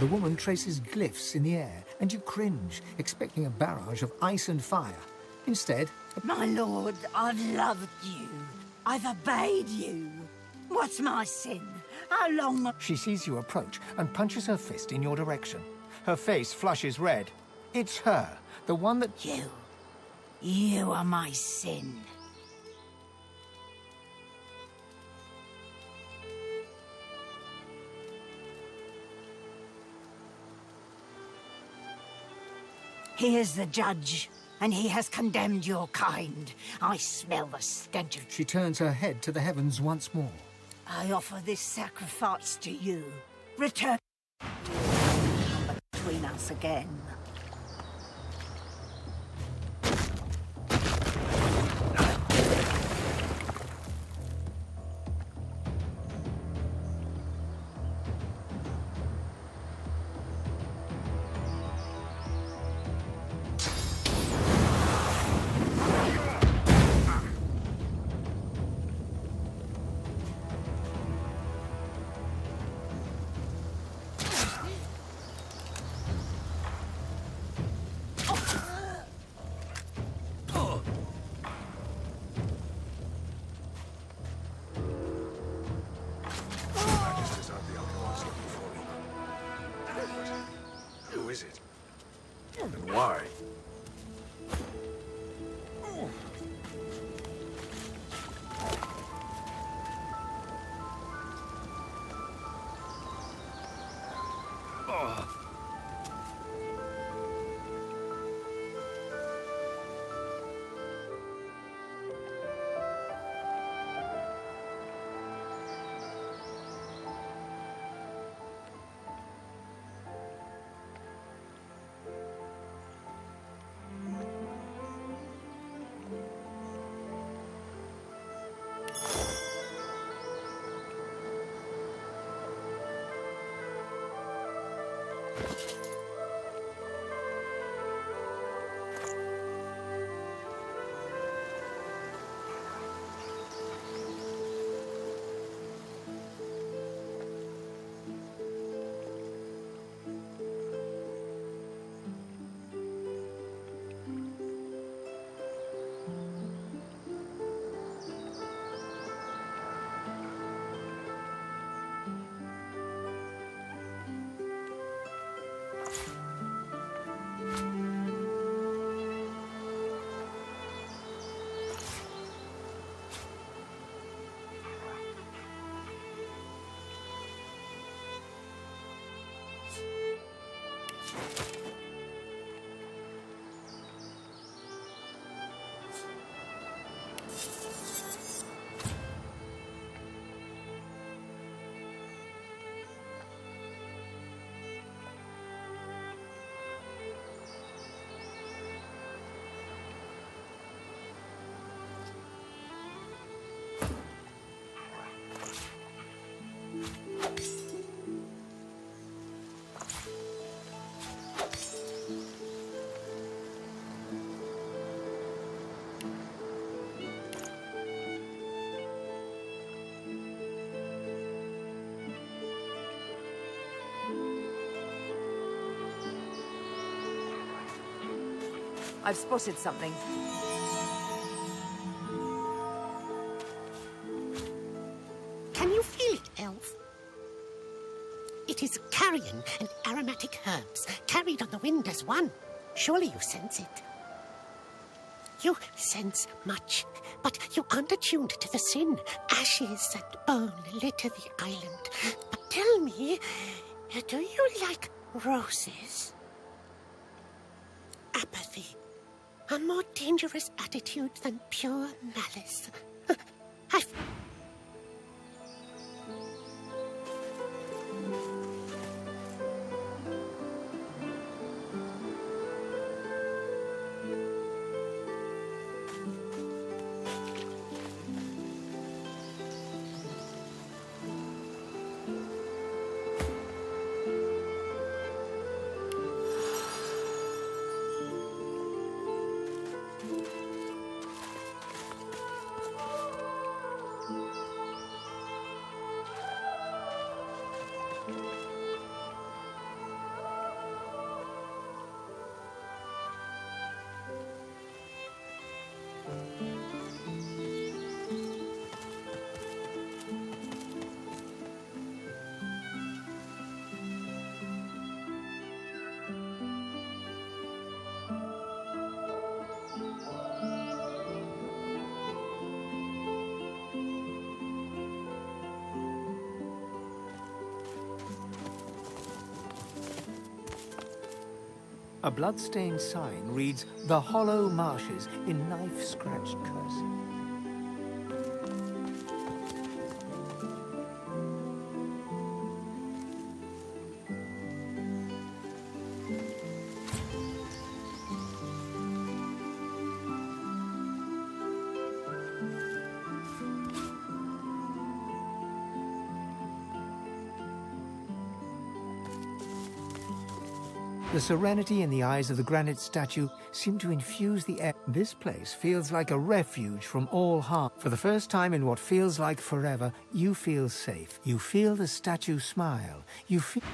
The woman traces glyphs in the air, and you cringe, expecting a barrage of ice and fire. Instead... My lord, I've loved you. I've obeyed you. What's my sin? How long... She sees you approach and punches her fist in your direction. Her face flushes red. It's her, the one that... You are my sin. He is the judge, and he has condemned your kind. I smell the stench of... She turns her head to the heavens once more. I offer this sacrifice to you. Return between us again. Who is it? And why? I've spotted something. Can you feel it, Elf? It is carrion and aromatic herbs, carried on the wind as one. Surely you sense it. You sense much, but you aren't attuned to the sin. Ashes and bone litter the island. But tell me, do you like roses? Apathy. A more dangerous attitude than pure malice. I've... A blood-stained sign reads, "The Hollow Marshes," in knife-scratched cursive. The serenity in the eyes of the granite statue seemed to infuse the air. This place feels like a refuge from all harm. For the first time in what feels like forever, you feel safe. You feel the statue smile. You feel...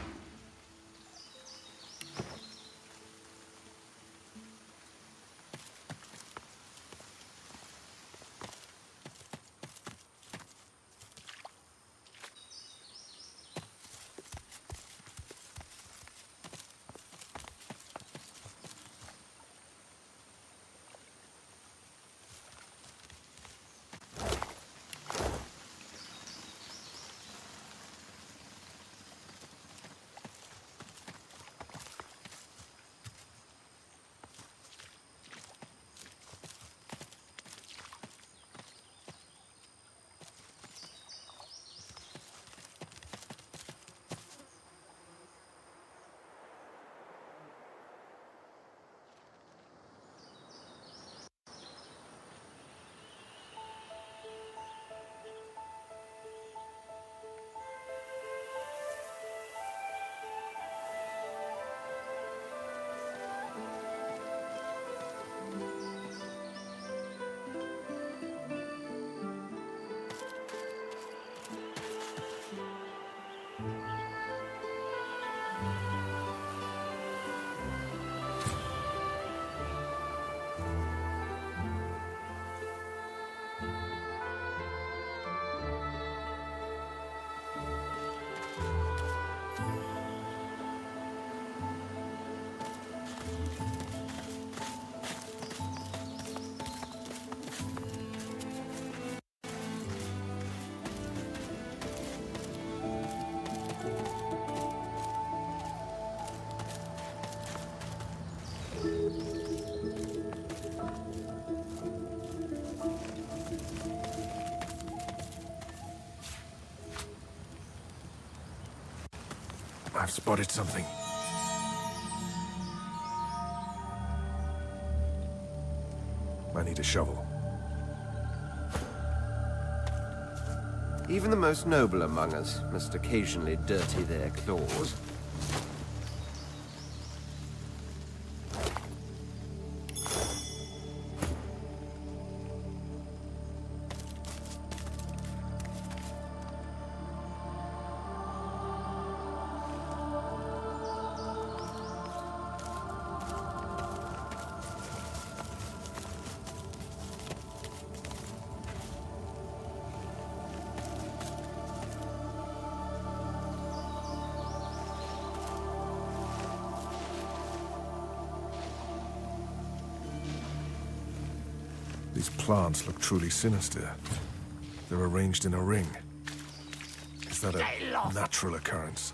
I've spotted something. I need a shovel. Even the most noble among us must occasionally dirty their claws. These plants look truly sinister. They're arranged in a ring. Is that a natural occurrence?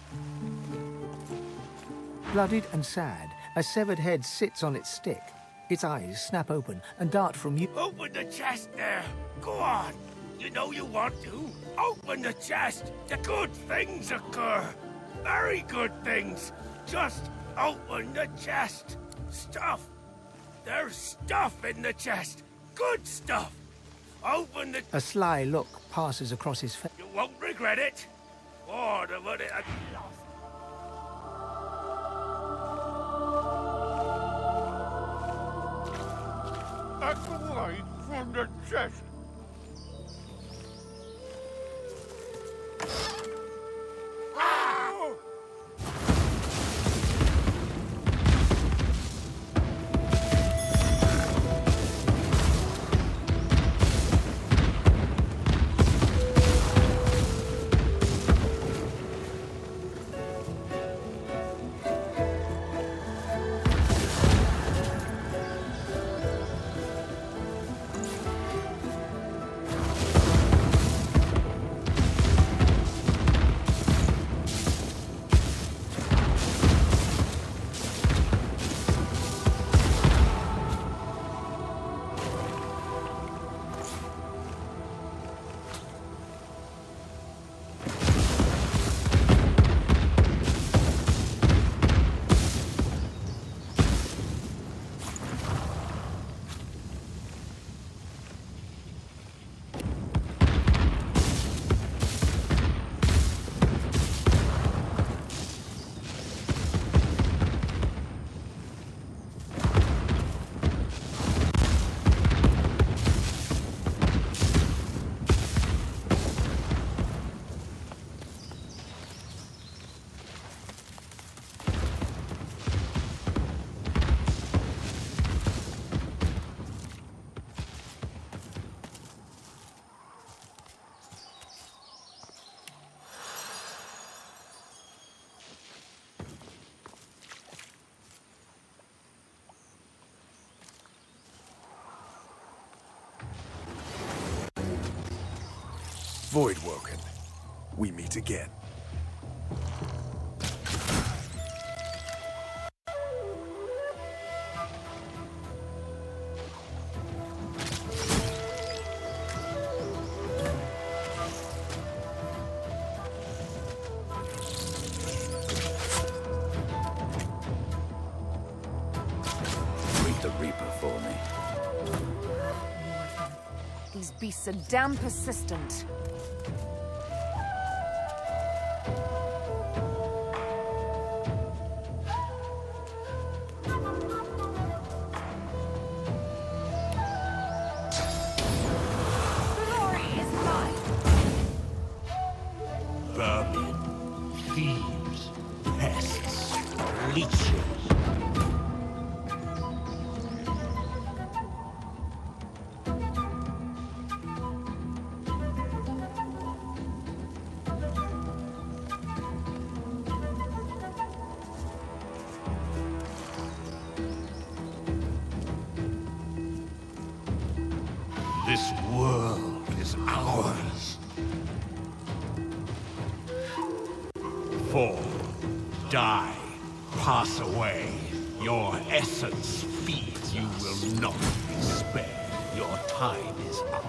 Bloodied and sad, a severed head sits on its stick. Its eyes snap open and dart from you. Open the chest there! Go on! You know you want to. Open the chest! The good things occur! Very good things! Just open the chest! Stuff! There's stuff in the chest! Good stuff! Open the... A sly look passes across his face. You won't regret it! Oh, the money I've lost! That's the light from the chest! Voidwoken, we meet again. Greet the Reaper for me. These beasts are damn persistent. Glory is mine. Vermin, thieves, pests, leeches. This world is ours. Fall, die, pass away. Your essence feeds. You will not be spared. Your time is up.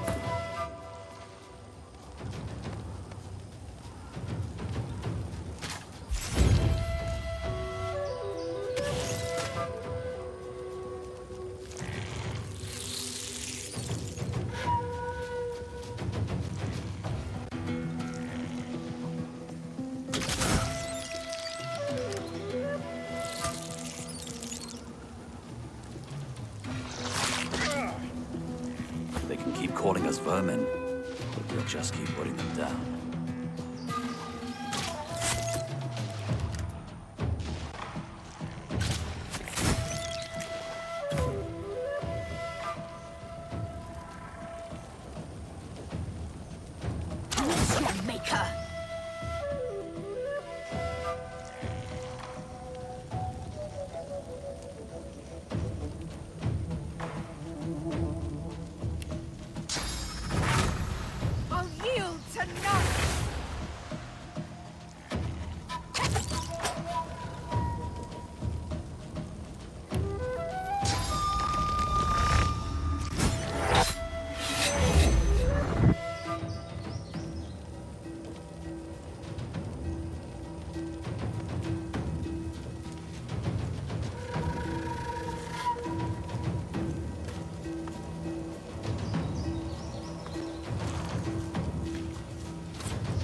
They can keep calling us vermin, but we'll just keep putting them down. Who's your maker? I'll yield to none.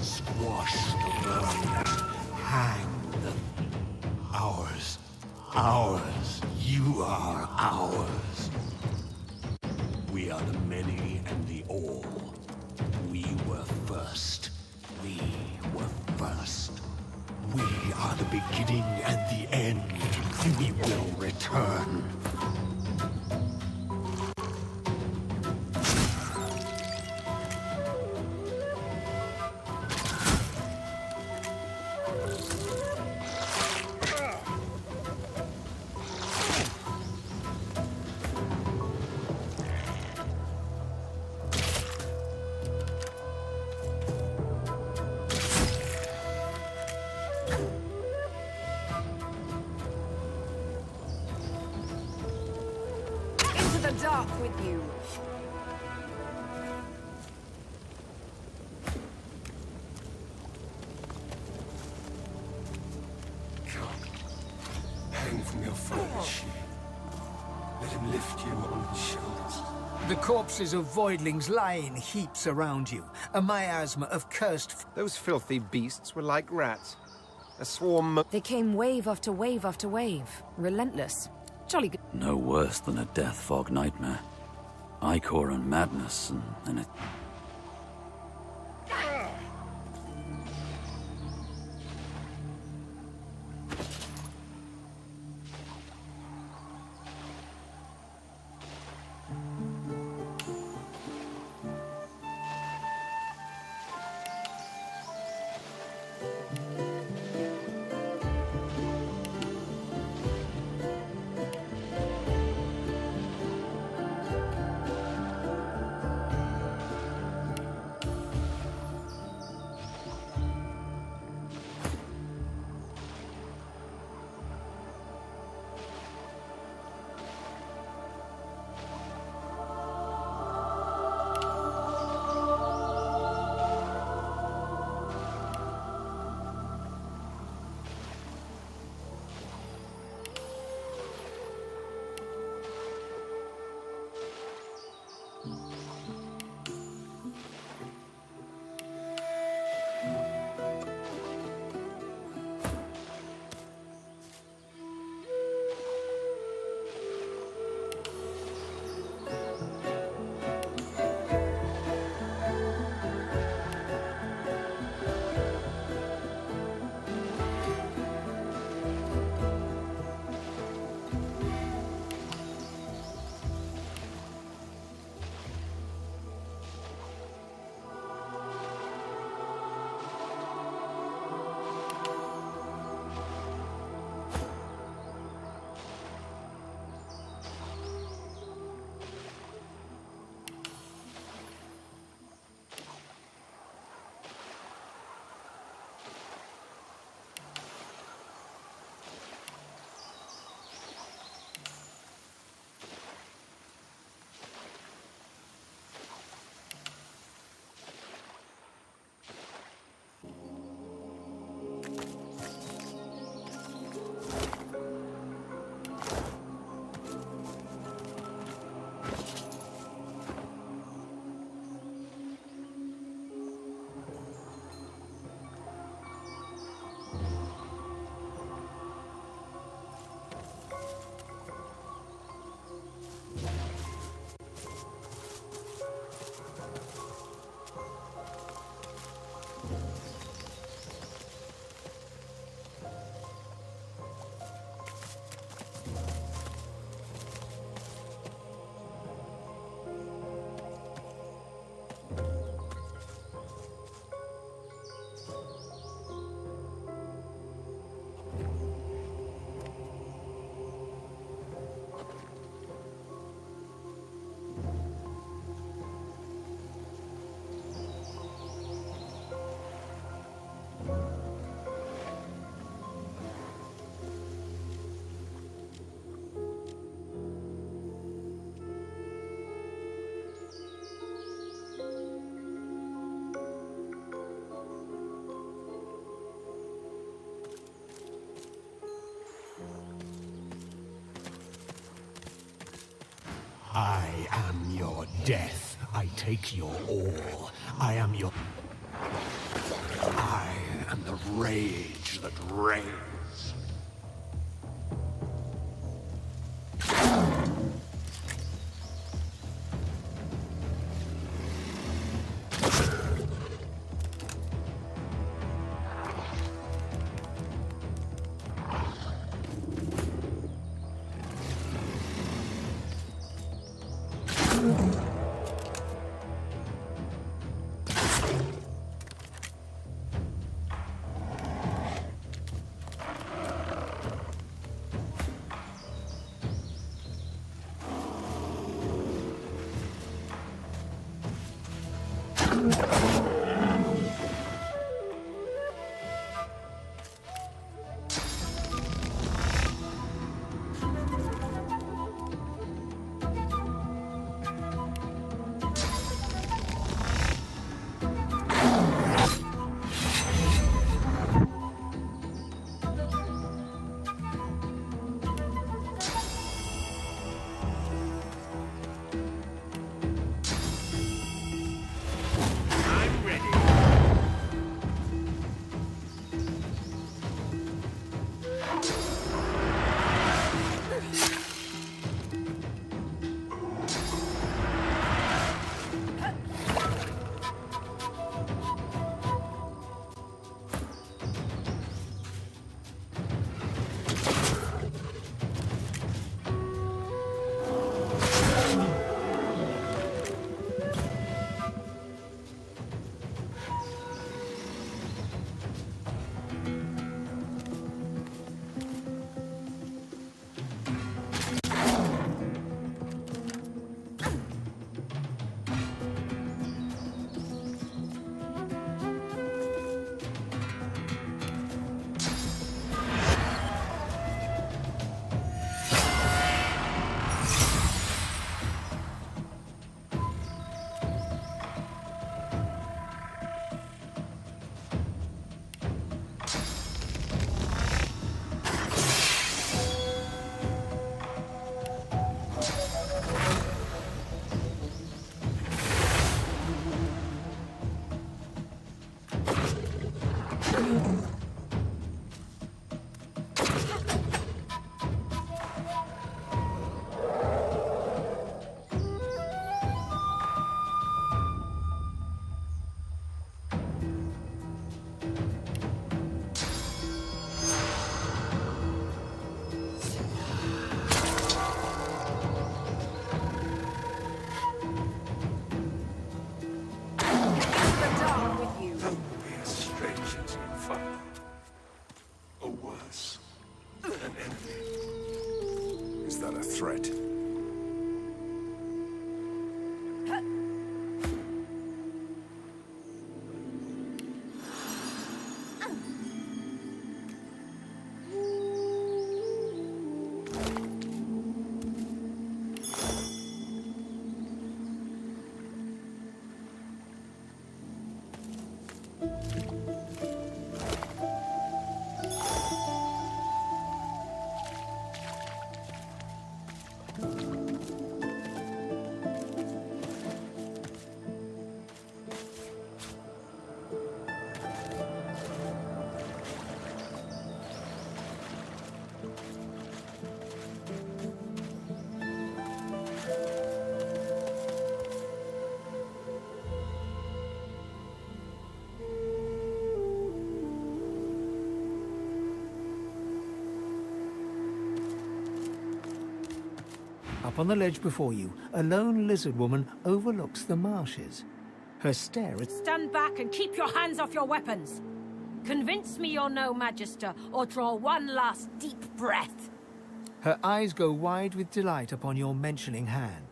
Squash the vermin. Hang them. Ours. Ours. You are ours. We are the many and the all. We were first. We were first. We are the beginning and the end. We will return. Into the dark with you. Hang from your flesh. Let him lift you on his shoulders. The corpses of voidlings lie in heaps around you, a miasma of cursed... Those filthy beasts were like rats. A swarm... They came wave after wave after wave, relentless. Jolly good. No worse than a death fog nightmare. Ichor and madness, and it... I am your death. I take your all. I am your... I am the rage that reigns. threat. Up on the ledge before you, a lone lizard woman overlooks the marshes. Her stare is... Stand back and keep your hands off your weapons. Convince me you're no magister, or draw one last deep breath. Her eyes go wide with delight upon your mentioning Han.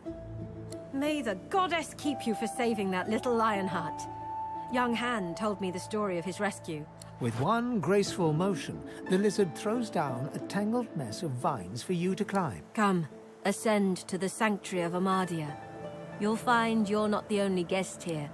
May the goddess keep you for saving that little Lionheart. Young Han told me the story of his rescue. With one graceful motion, the lizard throws down a tangled mess of vines for you to climb. Come, ascend to the sanctuary of Amadia. You'll find you're not the only guest here.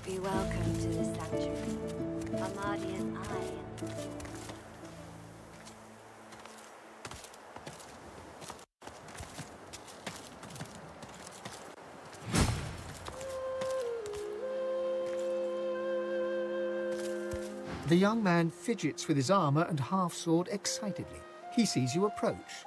Be welcome to the sanctuary. Amadia's eye. The young man fidgets with his armor and half-sword excitedly. He sees you approach.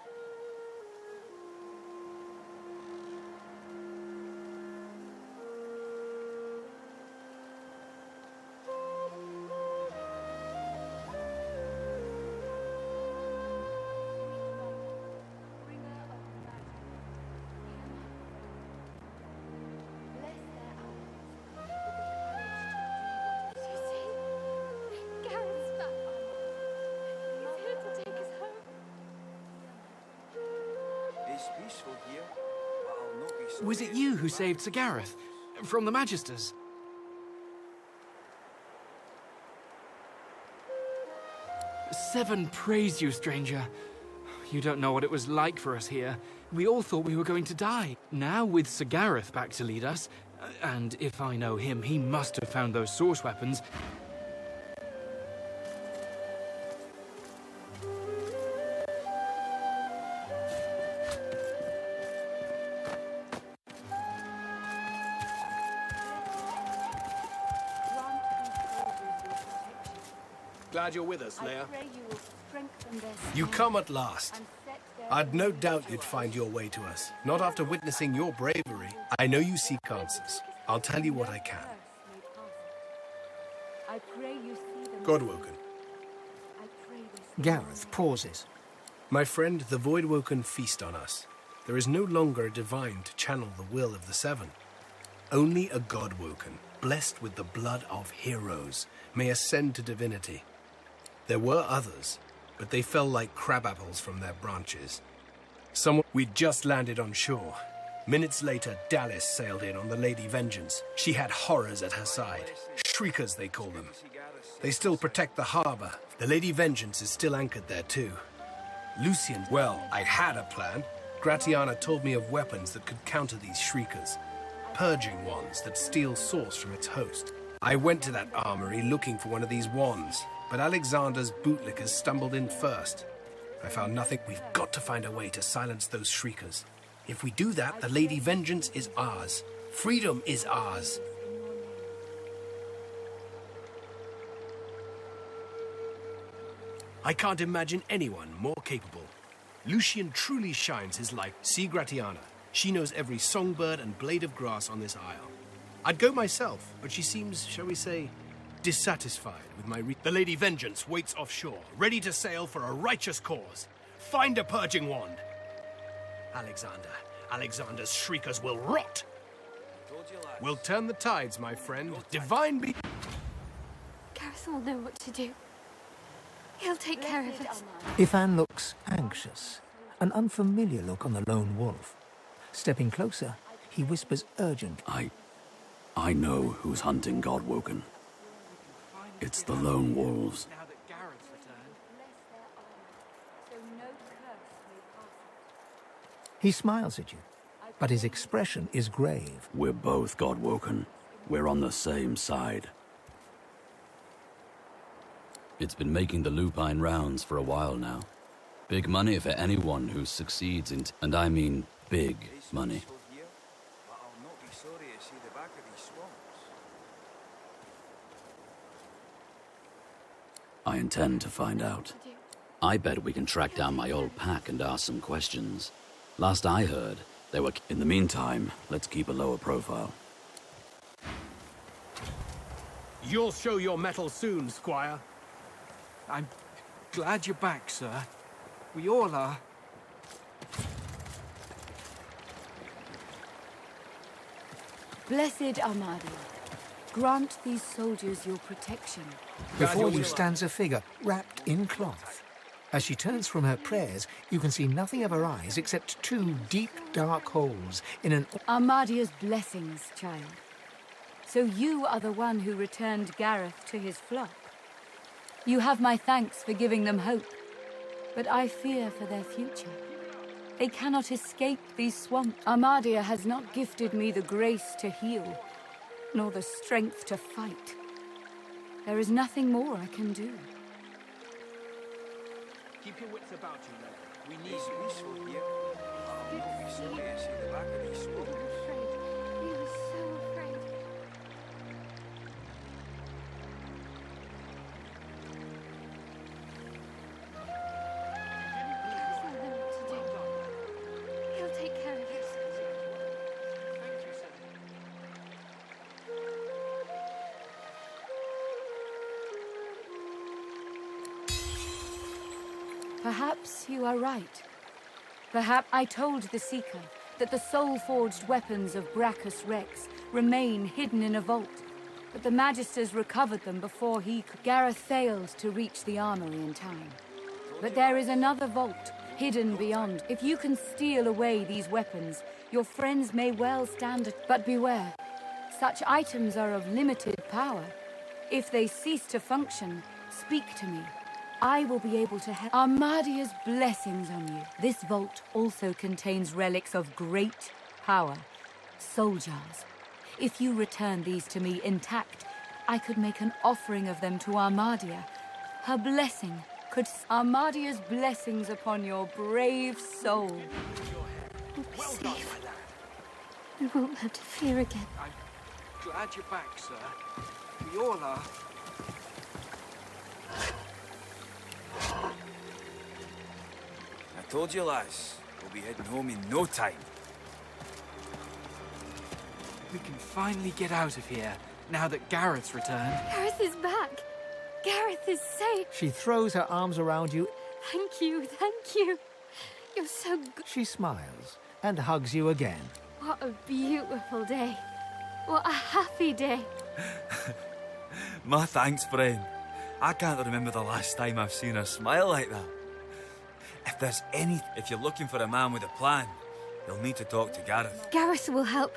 Was it you who saved Sir Gareth from the Magisters? Seven praise you, stranger. You don't know what it was like for us here. We all thought we were going to die. Now with Sir Gareth back to lead us, and if I know him, he must have found those source weapons. Glad you're with us, Leia. You come at last. I'd no doubt you'd find your way to us. Not after witnessing your bravery. I know you seek answers. I'll tell you what I can. Godwoken. Gareth pauses. My friend, the Voidwoken feast on us. There is no longer a divine to channel the will of the Seven. Only a Godwoken, blessed with the blood of heroes, may ascend to divinity. There were others, but they fell like crab apples from their branches. We'd just landed on shore. Minutes later, Dallas sailed in on the Lady Vengeance. She had horrors at her side. Shriekers, they call them. They still protect the harbor. The Lady Vengeance is still anchored there, too. Lucian, well, I had a plan. Gratiana told me of weapons that could counter these Shriekers. Purging wands that steal source from its host. I went to that armory looking for one of these wands, but Alexander's bootlickers stumbled in first. I found nothing. We've got to find a way to silence those Shriekers. If we do that, the Lady Vengeance is ours. Freedom is ours. I can't imagine anyone more capable. Lucian truly shines his light. See Gratiana. She knows every songbird and blade of grass on this isle. I'd go myself, but she seems, shall we say, dissatisfied with my The Lady Vengeance waits offshore, ready to sail for a righteous cause. Find a purging wand. Alexander's Shriekers will rot. We'll turn the tides, my friend. Divine be... Gareth will know what to do. He'll take care of us. Ifan looks anxious, an unfamiliar look on the lone wolf. Stepping closer, he whispers urgent. I know who's hunting Godwoken. It's the lone wolves. He smiles at you, but his expression is grave. We're both Godwoken. We're on the same side. It's been making the lupine rounds for a while now. Big money for anyone who succeeds in... And I mean big money. I intend to find out. I bet we can track down my old pack and ask some questions. Last I heard, they were... In the meantime, let's keep a lower profile. You'll show your mettle soon, Squire. I'm glad you're back, sir. We all are. Blessed Armadia, grant these soldiers your protection. Before you stands a figure wrapped in cloth. As she turns from her prayers, you can see nothing of her eyes except two deep, dark holes in an... Armadia's blessings, child. So you are the one who returned Gareth to his flock. You have my thanks for giving them hope, but I fear for their future. They cannot escape these swamps. Armadia has not gifted me the grace to heal, nor the strength to fight. There is nothing more I can do. Keep your wits about you, lad. We need He was so afraid. Gareth will know what to do. He'll take care of us. Perhaps you are right. Perhaps I told the Seeker that the soul-forged weapons of Brachus Rex remain hidden in a vault, but the Magisters recovered them before he could. Gareth failed to reach the armory in time. But there is another vault, hidden beyond. If you can steal away these weapons, your friends may well stand it. But beware, such items are of limited power. If they cease to function, speak to me. I will be able to help. Armadia's blessings on you. This vault also contains relics of great power. Soul jars. If you return these to me intact, I could make an offering of them to Armadia. Her blessing could... Armadia's blessings upon your brave soul. We'll be safe. We won't have to fear again. I'm glad you're back, sir. We all are. I told you, lads. We'll be heading home in no time. We can finally get out of here, now that Gareth's returned. Gareth is back. Gareth is safe. She throws her arms around you. Thank you, thank you. You're so good. She smiles and hugs you again. What a beautiful day. What a happy day. My thanks, friend. I can't remember the last time I've seen her smile like that. If you're looking for a man with a plan, you'll need to talk to Gareth. Gareth will help.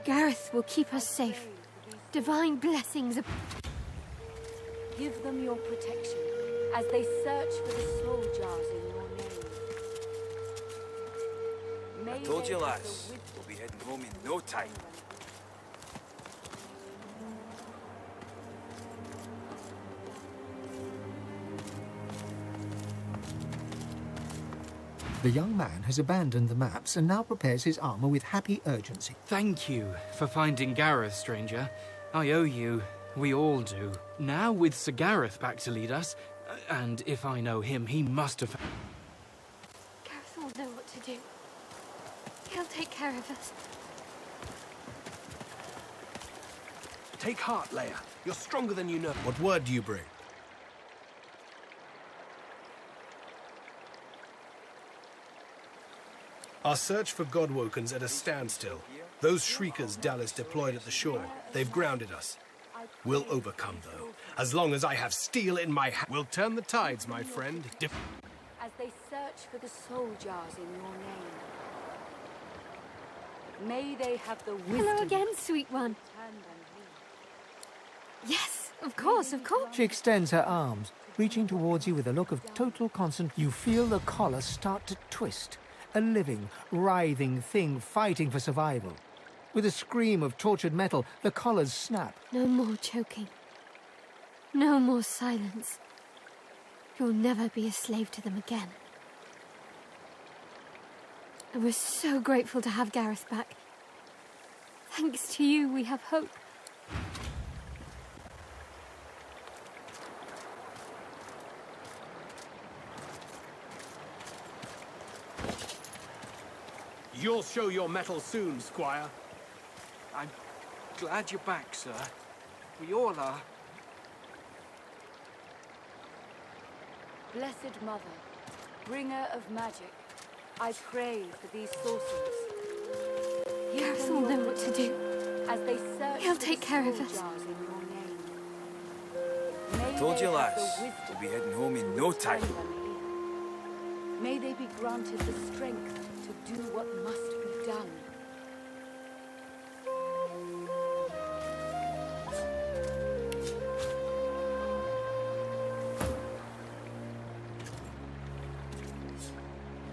Gareth will keep us safe. Divine blessings. Give them your protection as they search for the soul jars in your name. I told you, lads. We'll be heading home in no time. The young man has abandoned the maps and now prepares his armor with happy urgency. Thank you for finding Gareth, stranger. I owe you. We all do. Now with Sir Gareth back to lead us, and if I know him, he must have... Gareth will know what to do. He'll take care of us. Take heart, Leia. You're stronger than you know. What word do you bring? Our search for Godwoken's at a standstill. Those shriekers Dallas deployed at the shore, they've grounded us. We'll overcome, though. As long as I have steel in my hand. We'll turn the tides, my friend. As they search for the soul jars in your name. May they have the wisdom... Hello again, sweet one. Yes, of course, of course. She extends her arms, reaching towards you with a look of total concentration. You feel the collar start to twist. A living, writhing thing fighting for survival. With a scream of tortured metal, the collars snap. No more choking. No more silence. You'll never be a slave to them again. And we're so grateful to have Gareth back. Thanks to you, we have hope. You'll show your mettle soon, Squire. I'm glad you're back, sir. We all are. Blessed Mother, bringer of magic, I pray for these sorcerers. Gareth will know what to do. As they search He'll for take the care of soul us. jars in your name. May Told they you, have lass. the We'll wisdom be heading home in no to time. find them here. May they be granted the strength to do what must be done.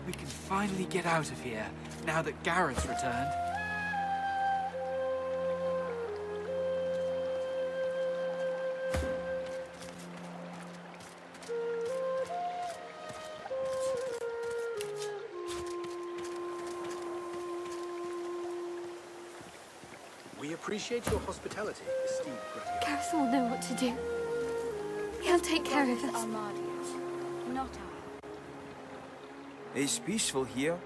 We can finally get out of here, now that Gareth's returned. We appreciate your hospitality, esteemed brother. Gareth will know what to do. He'll take care of us. Armadius, not I. It's peaceful here,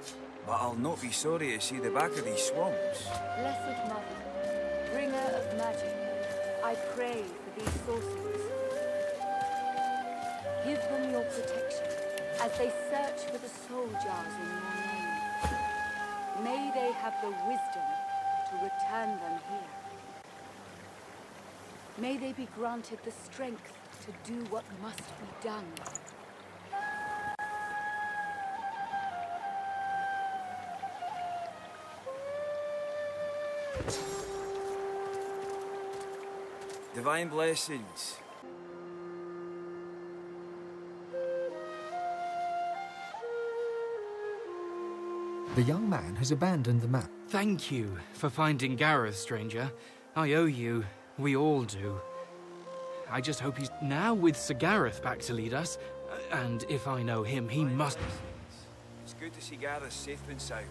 but I'll not be sorry to see the back of these swamps. Blessed Mother, bringer of magic, I pray for these sorcerers. Give them your protection as they search for the soul jars in your name. May they have the wisdom to return them here. May they be granted the strength to do what must be done. Divine blessings. The young man has abandoned the map. Thank you for finding Gareth, stranger. I owe you. We all do. I just hope he's now with Sir Gareth back to lead us. And if I know him, he must... It's good to see Gareth safe and sound.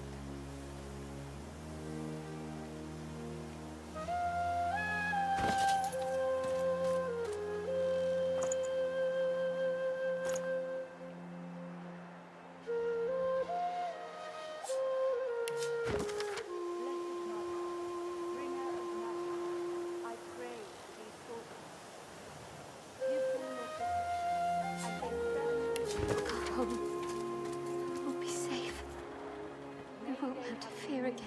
Go home. We'll be safe. We won't have to fear again.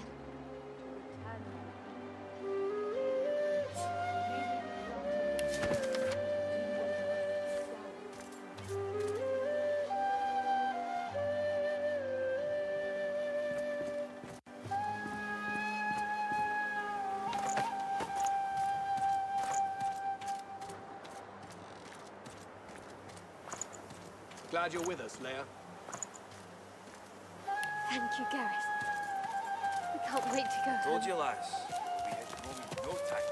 Glad you're with us, Leia. Thank you, Gareth. We can't wait to go home. Told you, lass. We'll be heading home in no time.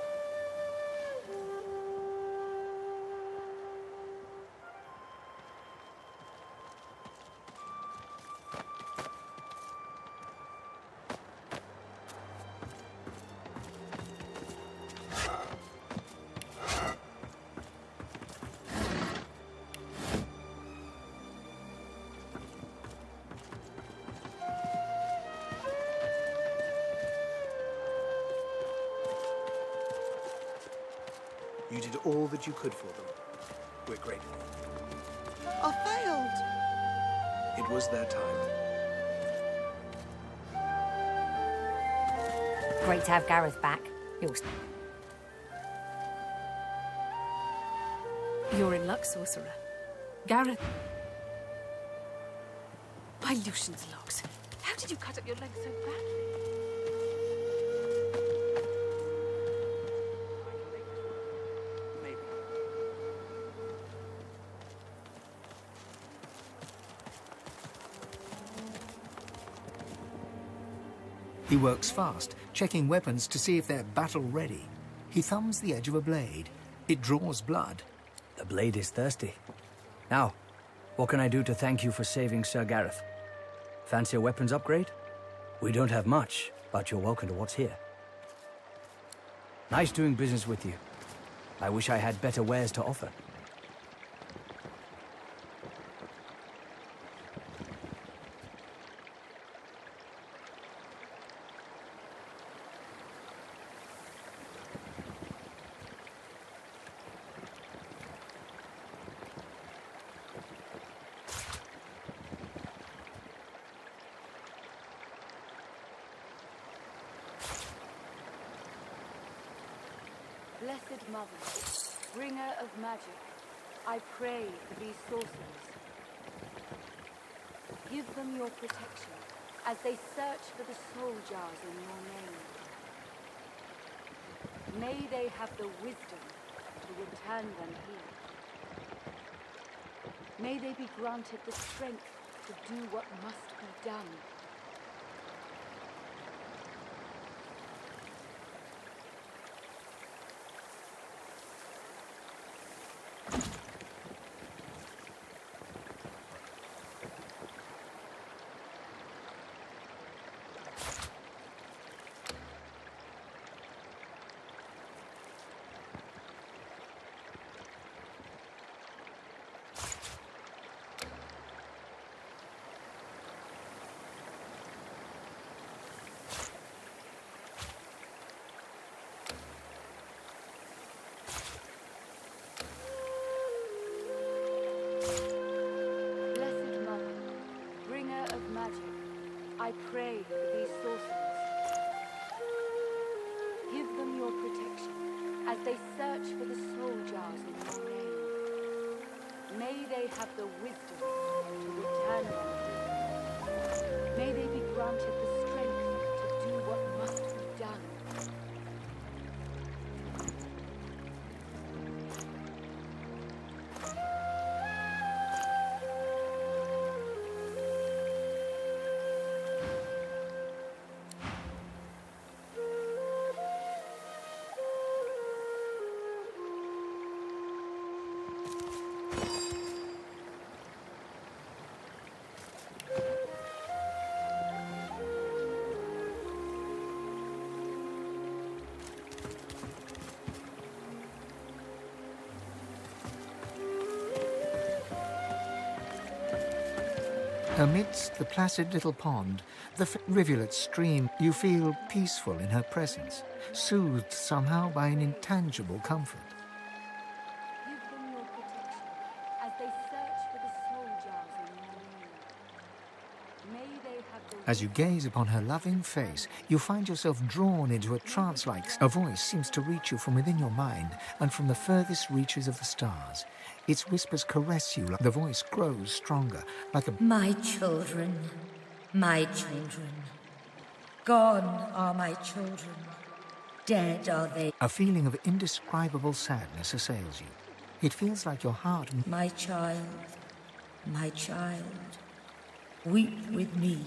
You did all that you could for them. We're grateful. I failed. It was their time. Great to have Gareth back. You're in luck, sorcerer. Gareth. By Lucian's locks. How did you cut up your leg so badly? He works fast, checking weapons to see if they're battle-ready. He thumbs the edge of a blade. It draws blood. The blade is thirsty. Now, what can I do to thank you for saving Sir Gareth? Fancy a weapons upgrade? We don't have much, but you're welcome to what's here. Nice doing business with you. I wish I had better wares to offer. Blessed Mother, bringer of magic, I pray for these sorcerers. Give them your protection as they search for the soul jars in your name. May they have the wisdom to return them here. May they be granted the strength to do what must be done. I pray for these sorcerers. Give them your protection as they search for the soul jars in your name. May they have the wisdom to return them here. May they be granted the strength to do what must be done. Amidst the placid little pond, the rivulet stream, you feel peaceful in her presence, soothed somehow by an intangible comfort. Give them your protection as they search for the soul jars in your name. May they have the As you gaze upon her loving face, you find yourself drawn into a trance-like... A voice seems to reach you from within your mind and from the furthest reaches of the stars. Its whispers caress you. The voice grows stronger, like a... My children, my children. Gone are my children. Dead are they. A feeling of indescribable sadness assails you. It feels like your heart... My child, weep with me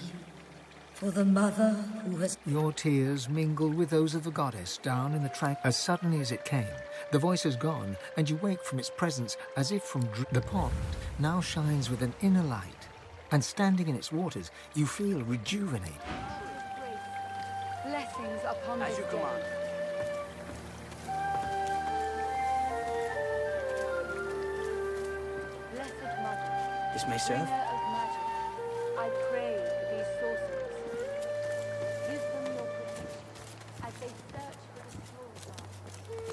for the mother who has... Your tears mingle with those of the goddess down in the track. As suddenly as it came, the voice is gone, and you wake from its presence as if from... The pond now shines with an inner light, and standing in its waters, you feel rejuvenated. blessings upon As this you day. command. Blessed Mother, This may serve. bringer of magic, I pray for these sorcerers. Give them your protection as they search for the soul jars.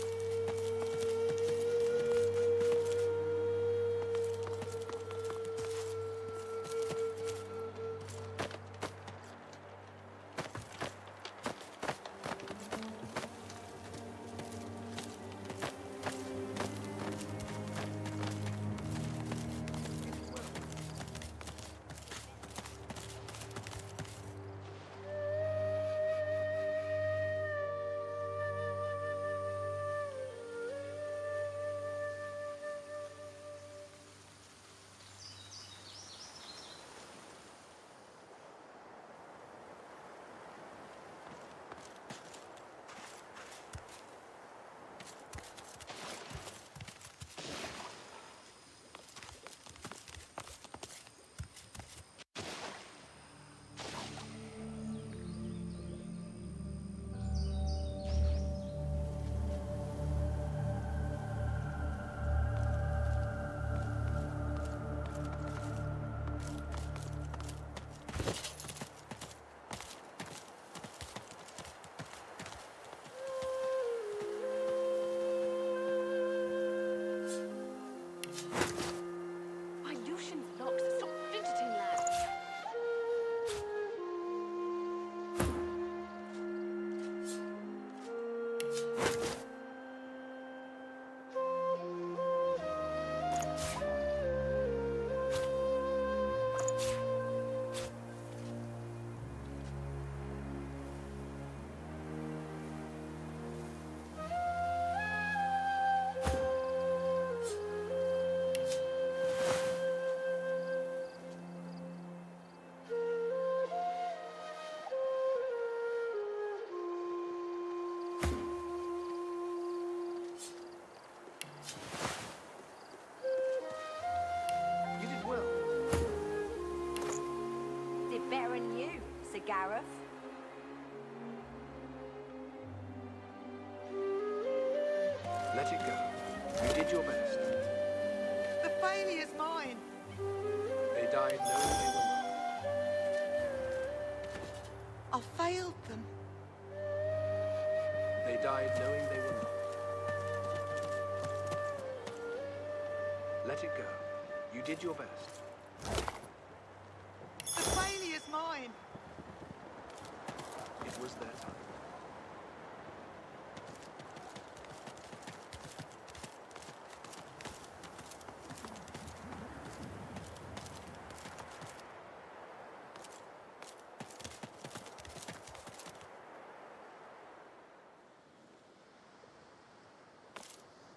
Let it go. You did your best. The failure's mine. They died knowing they were I failed them. loved. They died knowing they were loved. Let it go. You did your best. The failure's mine. It was their time.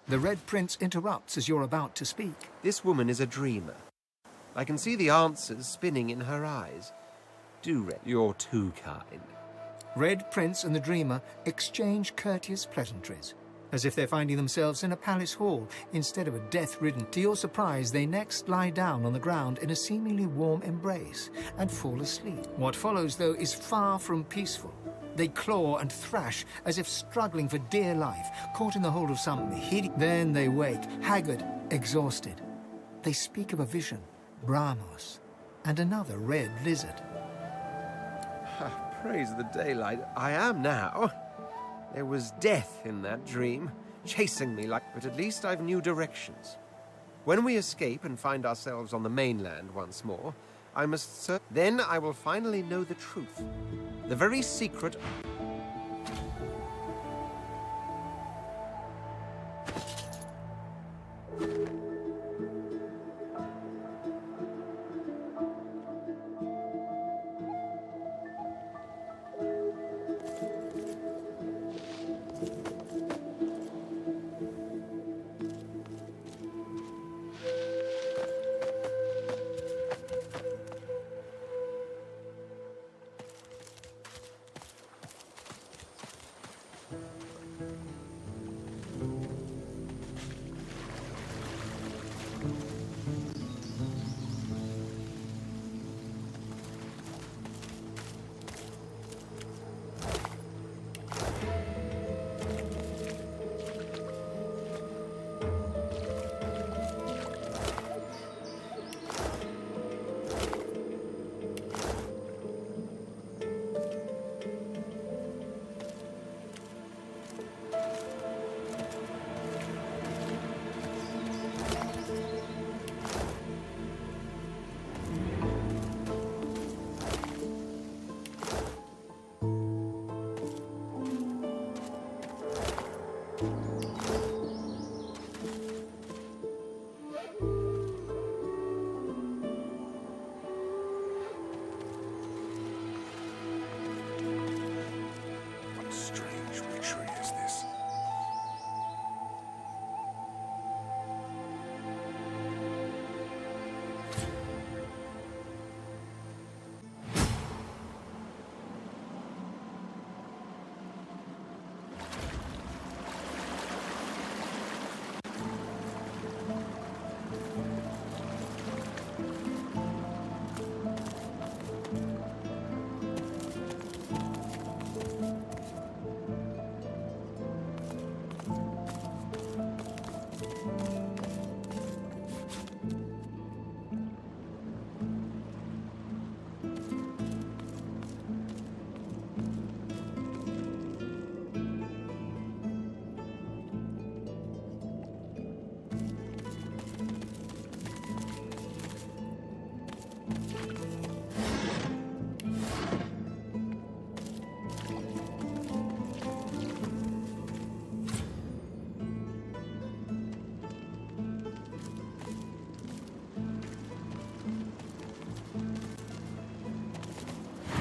The Red Prince interrupts as you're about to speak. This woman is a dreamer. I can see the answers spinning in her eyes. Do, Red. You're too kind. Red Prince and the Dreamer exchange courteous pleasantries, as if they're finding themselves in a palace hall instead of a death-ridden. To your surprise, they next lie down on the ground in a seemingly warm embrace and fall asleep. What follows, though, is far from peaceful. They claw and thrash as if struggling for dear life, caught in the hold of some hideous... Then they wake, haggard, exhausted. They speak of a vision, Brahmos, and another red lizard. Praise the daylight. I am now. There was death in that dream, chasing me like... But at least I've new directions. When we escape and find ourselves on the mainland once more, I must search. Then I will finally know the truth. The very secret...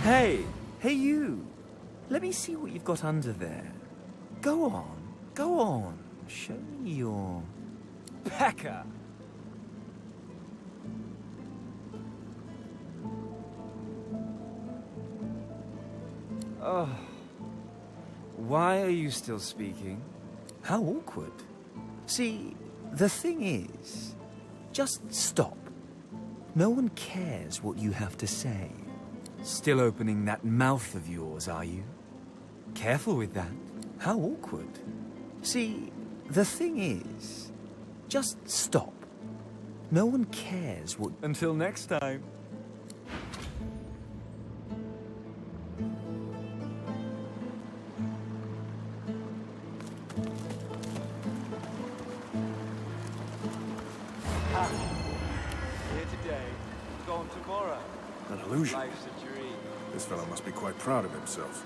Hey! Hey you! Let me see what you've got under there. Go on. Go on. Show me your... pecker! Oh. Why are you still speaking? How awkward. See, the thing is, just stop. No one cares what you have to say. Still opening that mouth of yours, are you? Careful with that. How awkward. See, The thing is, just stop. No one cares what... Until next time. Here today, gone tomorrow. An illusion. Life's a dream. This fellow must be quite proud of himself.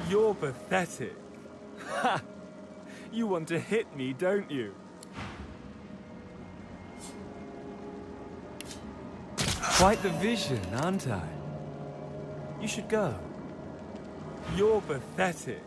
You're pathetic. Ha! You want to hit me, don't you? Quite the vision, aren't I? You should go. You're pathetic.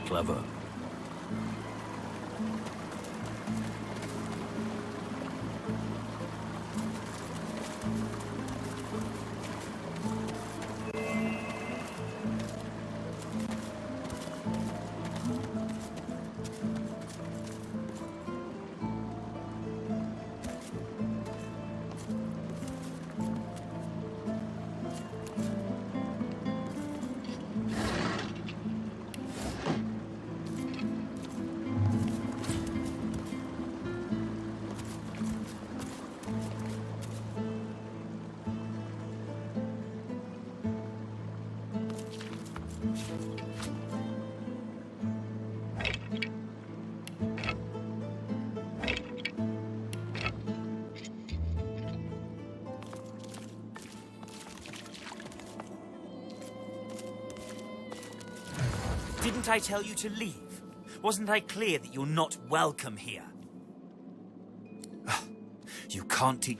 Clever. Didn't I tell you to leave? Wasn't I clear that you're not welcome here? You can't teach...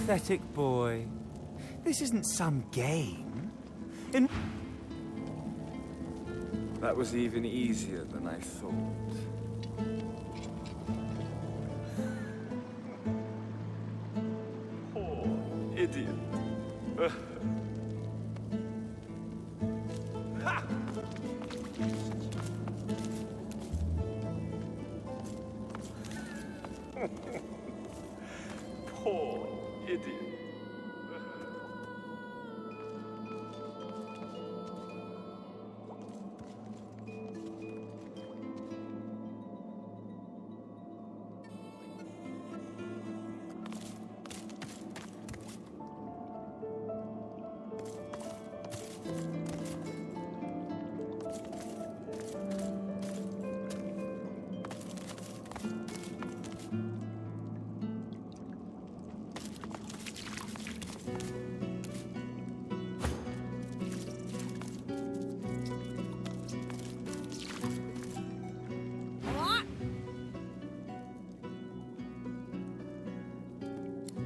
Pathetic boy. This isn't some game. That was even easier than I thought. Poor idiot. Poor idiot.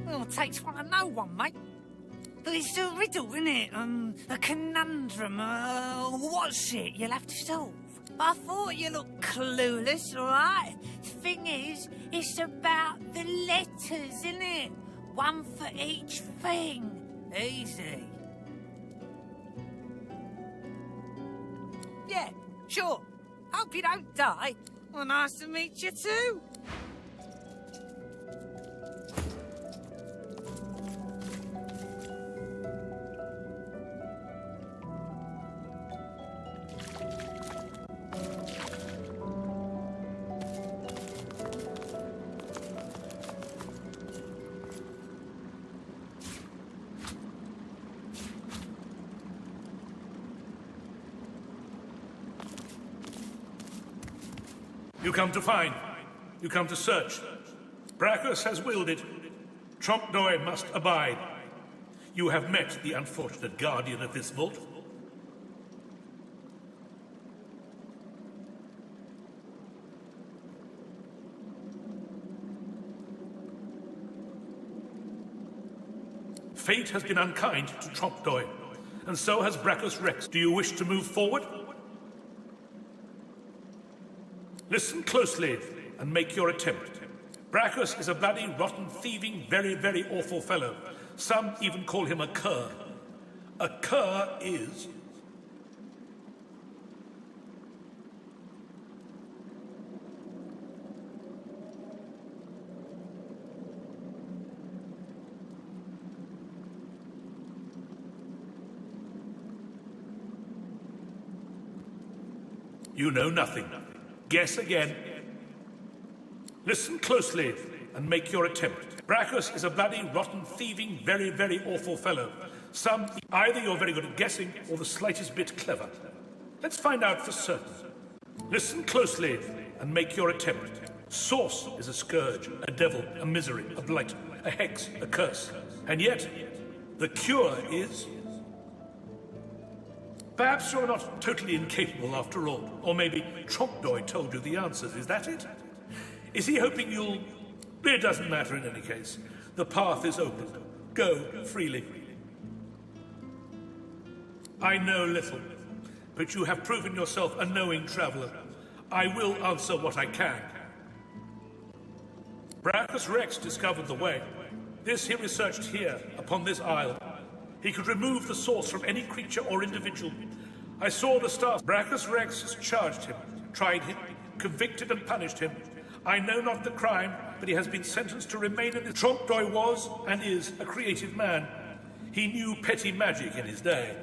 Well, it takes one to know one, mate. But it's a riddle, innit? A conundrum. What's it you'll have to solve? I thought you looked clueless, all right? Thing is, it's about the letters, innit? One for each thing. Easy. Yeah, sure. Hope you don't die. Well, nice to meet you too. You come to find. You come to search. Brachus has willed it. Trompdoi must abide. You have met the unfortunate guardian of this vault. Fate has been unkind to Trompdoi, and so has Brachus Rex. Do you wish to move forward? Listen closely and make your attempt. Brachus is a bloody, rotten, thieving, very, very awful fellow. Some even call him a cur. A cur is... You know nothing. Guess again. Listen closely and make your attempt. Brachus is a bloody, rotten, thieving, very, very awful fellow. Either you're very good at guessing or the slightest bit clever. Let's find out for certain. Listen closely and make your attempt. Source is a scourge, a devil, a misery, a blight, a hex, a curse. And yet, the cure is... Perhaps you're not totally incapable after all. Or maybe Trompdoi told you the answers. Is that it? Is he hoping you'll It doesn't matter in any case. The path is open. Go freely. I know little, but you have proven yourself a knowing traveler. I will answer what I can. Brachus Rex discovered the way. This he researched here, upon this isle. He could remove the source from any creature or individual. I saw the stars. Brachus Rex has charged him, tried him, convicted and punished him. I know not the crime, but he has been sentenced to remain in the... Trompe-l'oeil was, and is, a creative man. He knew petty magic in his day.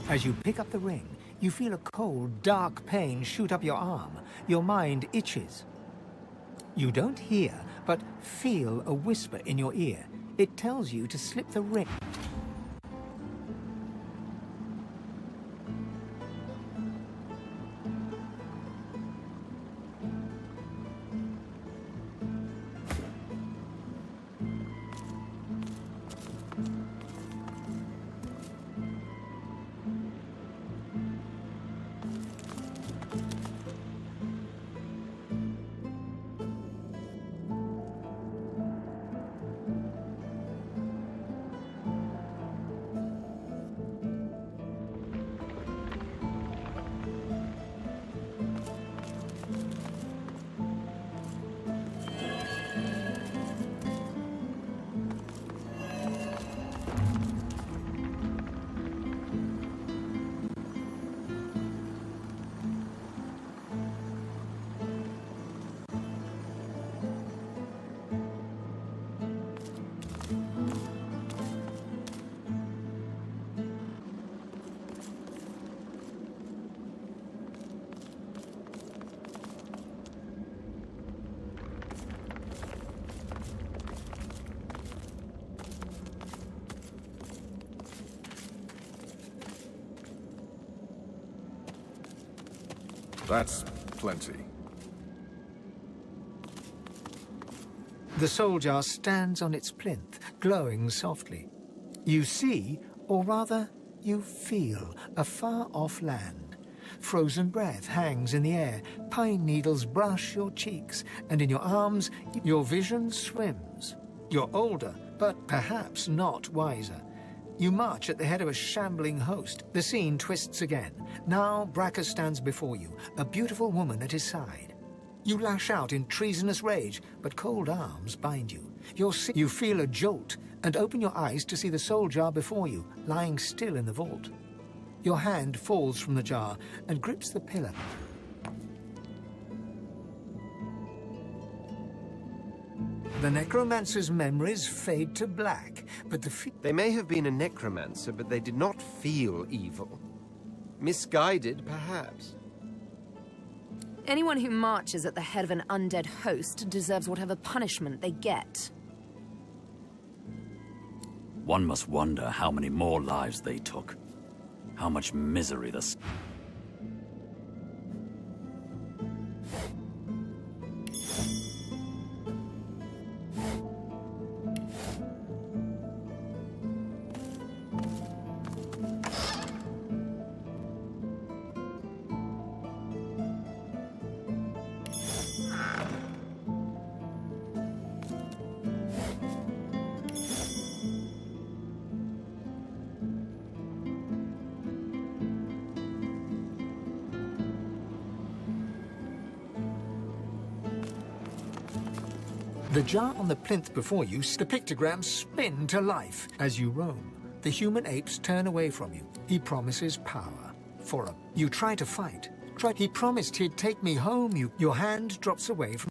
As you pick up the ring, you feel a cold, dark pain shoot up your arm. Your mind itches. You don't hear, but feel a whisper in your ear. It tells you to slip the ring. That's plenty. The soul jar stands on its plinth, glowing softly. You see, or rather, you feel, a far-off land. Frozen breath hangs in the air, pine needles brush your cheeks, and in your arms, your vision swims. You're older, but perhaps not wiser. You march at the head of a shambling host. The scene twists again. Now Bracchus stands before you, a beautiful woman at his side. You lash out in treasonous rage, but cold arms bind you. You feel a jolt and open your eyes to see the soul jar before you, lying still in the vault. Your hand falls from the jar and grips the pillar. The necromancer's memories fade to black, but They may have been a necromancer, but they did not feel evil. Misguided, perhaps. Anyone who marches at the head of an undead host deserves whatever punishment they get. One must wonder how many more lives they took. How much misery this... The jar on the plinth before you, the pictograms spin to life as you roam. The human apes turn away from you. He promises power. You try to fight. He promised he'd take me home. Your hand drops away from...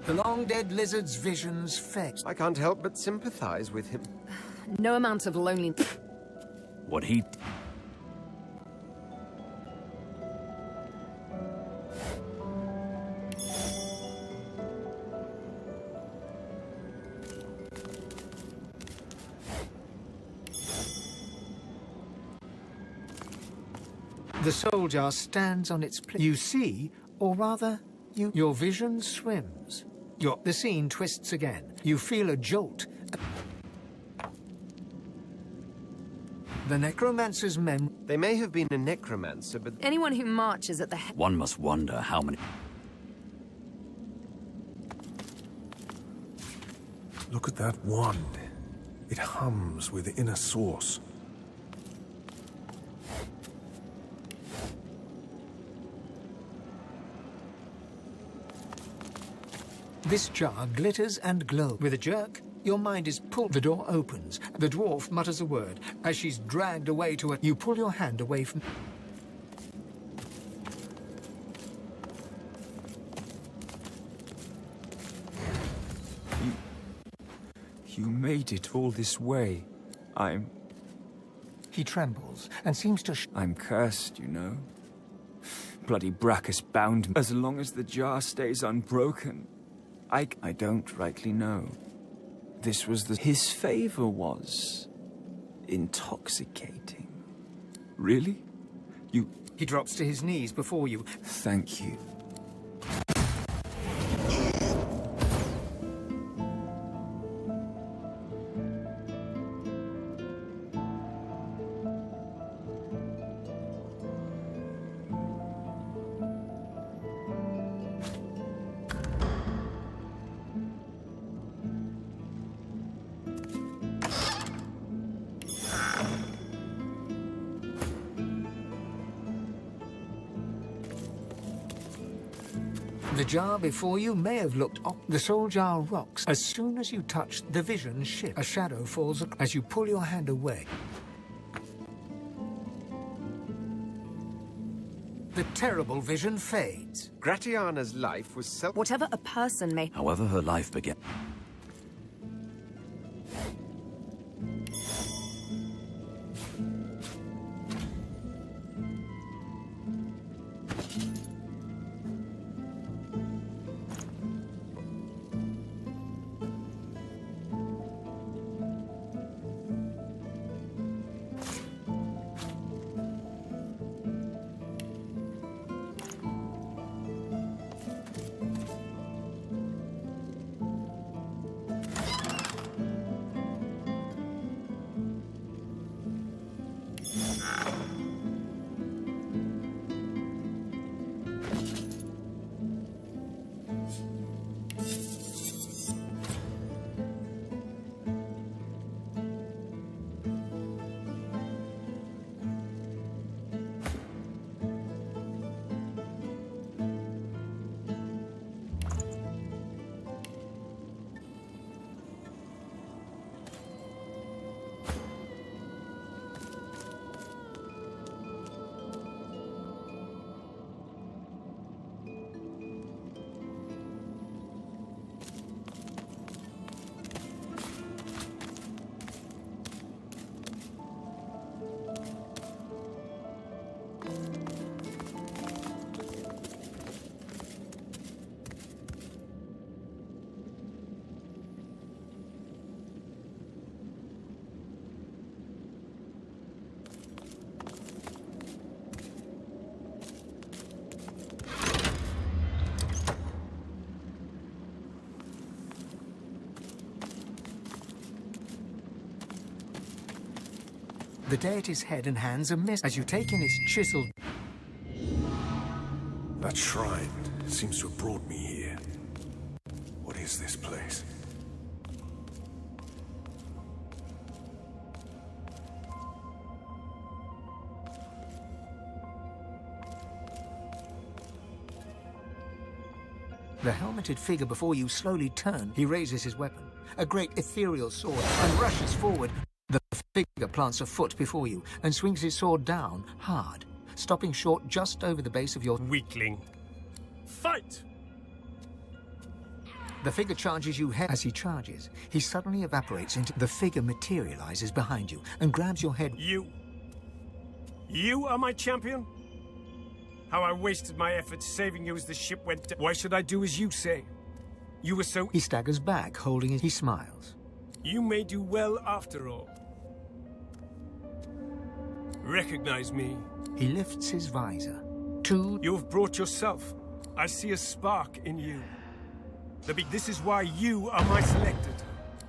The long-dead lizard's visions fade. I can't help but sympathize with him. No amount of loneliness. What he... The soul jar stands on its plinth. You see, or rather, your vision swims. The scene twists again. You feel a jolt. The necromancer's memory... They may have been a necromancer, but... Anyone who marches at the head... One must wonder how many... Look at that wand. It hums with inner source. This jar glitters and glows. With a jerk, your mind is pulled. The door opens. The dwarf mutters a word. As she's dragged away to it, you pull your hand away from... You made it all this way. I'm He trembles and seems to I'm cursed, you know. Bloody Brachus bound me. As long as the jar stays unbroken, I don't rightly know. This was his favor was intoxicating. Really? He drops to his knees before you. Thank you. The jar before you may have looked up. The soul jar rocks. As soon as you touch, the vision shifts. A shadow falls as you pull your hand away. The terrible vision fades. Gratiana's life was Whatever a person may... However her life began. The deity's head and hands are missed as you take in its chiseled... That shrine seems to have brought me here. What is this place? The helmeted figure before you slowly turns. He raises his weapon, a great ethereal sword, and rushes forward. The figure plants a foot before you and swings his sword down, hard, stopping short just over the base of your... Weakling. Fight! The figure charges you head. As he charges, he suddenly evaporates into... The figure materializes behind you and grabs your head. You are my champion? How I wasted my efforts saving you as the ship went down. Why should I do as you say? You were so... He staggers back, holding it. He smiles. You may do well after all. Recognize me. He lifts his visor. You have brought yourself. I see a spark in you. This is why you are my selected.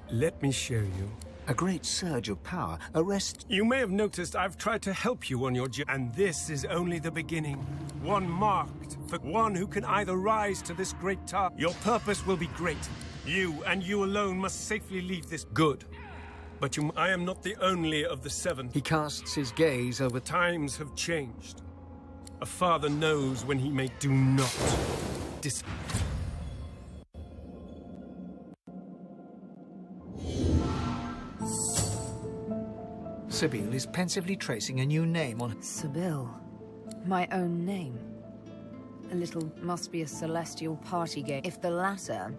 Let me show you. A great surge of power arrests... You may have noticed I've tried to help you on your journey, and this is only the beginning. One marked for one who can either rise to this great task. Your purpose will be great. You, and you alone, must safely leave this good. But I am not the only of the seven. He casts his gaze over... Times have changed. A father knows when he may do not. Sibyl is pensively tracing a new name on... Sibyl. My own name. A little must be a celestial party game. If the latter...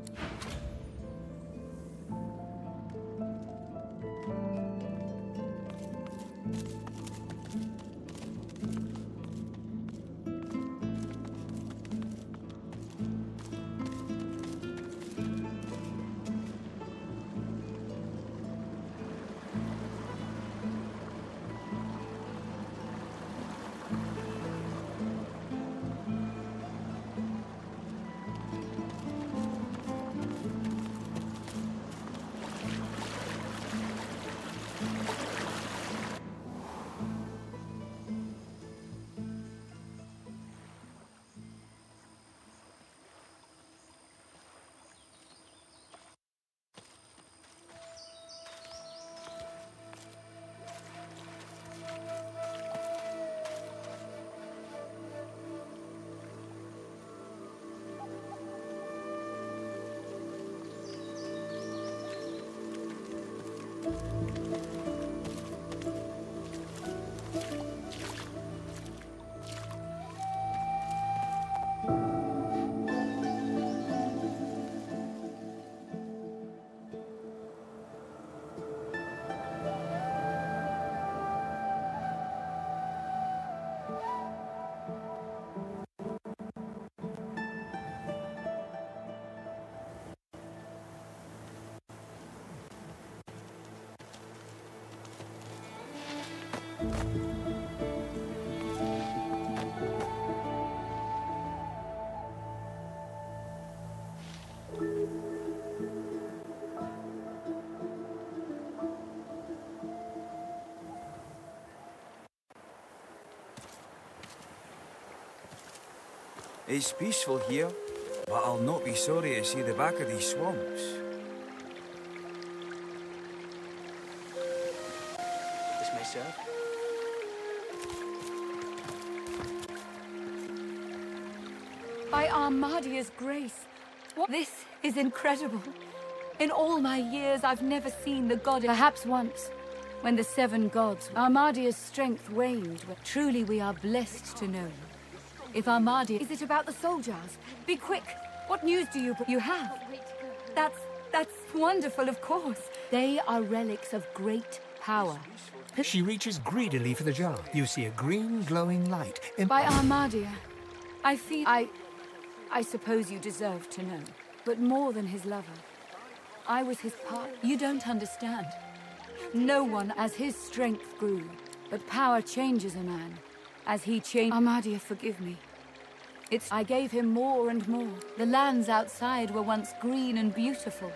It's peaceful here, but I'll not be sorry to see the back of these swamps. This may serve. By Armadia's grace. What? This is incredible. In all my years, I've never seen the god. Perhaps once, when the 7 gods, Armadia's strength waned. Truly, we are blessed to know you. If Armadia... Is it about the soul jars? Be quick. What news do you have? That's wonderful, of course. They are relics of great power. She reaches greedily for the jar. You see a green glowing light. By Armadia, I feel... I suppose you deserve to know. But more than his lover, I was his part. You don't understand. No one, as his strength grew. But power changes a man. As he changed... Armadia, forgive me. I gave him more and more. The lands outside were once green and beautiful.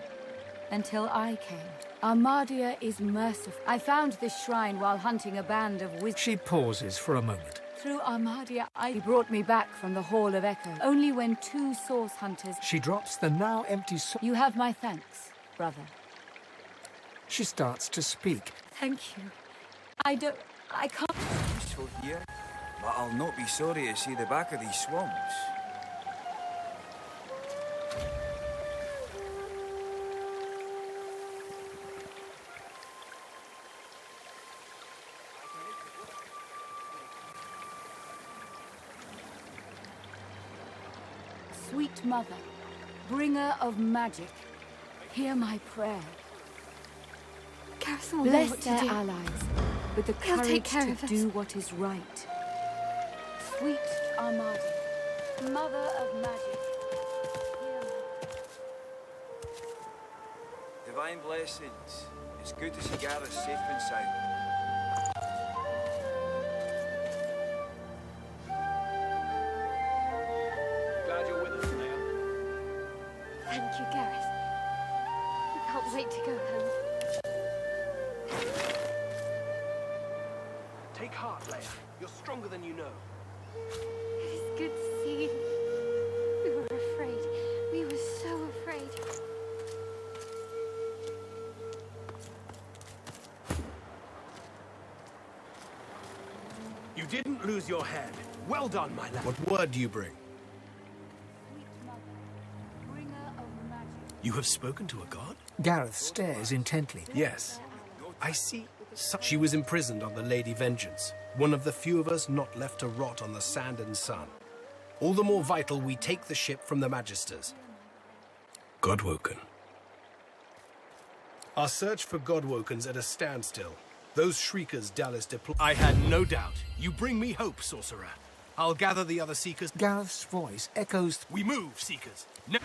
Until I came. Armadia is merciful. I found this shrine while hunting a band of wizards. She pauses for a moment. Through Armadia, he brought me back from the Hall of Echo. Only when 2 source hunters... She drops the now empty sword. You have my thanks, brother. She starts to speak. Thank you. I can't... It's peaceful here, but I'll not be sorry to see the back of these swamps. Sweet mother, bringer of magic, hear my prayer. Gareth will know Bless what to their do. allies with the He'll take courage care to of us. do what is right. Sweet Armada, mother of magic, hear my... Divine blessings. It's good to see Gareth safe and sound. Glad you're with us, Leia. Thank you, Gareth. I can't wait to go home. Take heart, Leia. You're stronger than you know. It is good to see you. We were afraid. We were so afraid. You didn't lose your head. Well done, my lad. What word do you bring? You have spoken to a god? Gareth stares intently. Yes. I see. She was imprisoned on the Lady Vengeance, one of the few of us not left to rot on the sand and sun. All the more vital we take the ship from the Magisters. Godwoken. Our search for Godwoken's at a standstill. Those shriekers Dallas deploy. I had no doubt. You bring me hope, sorcerer. I'll gather the other seekers. Gareth's voice echoes. We move, seekers. No.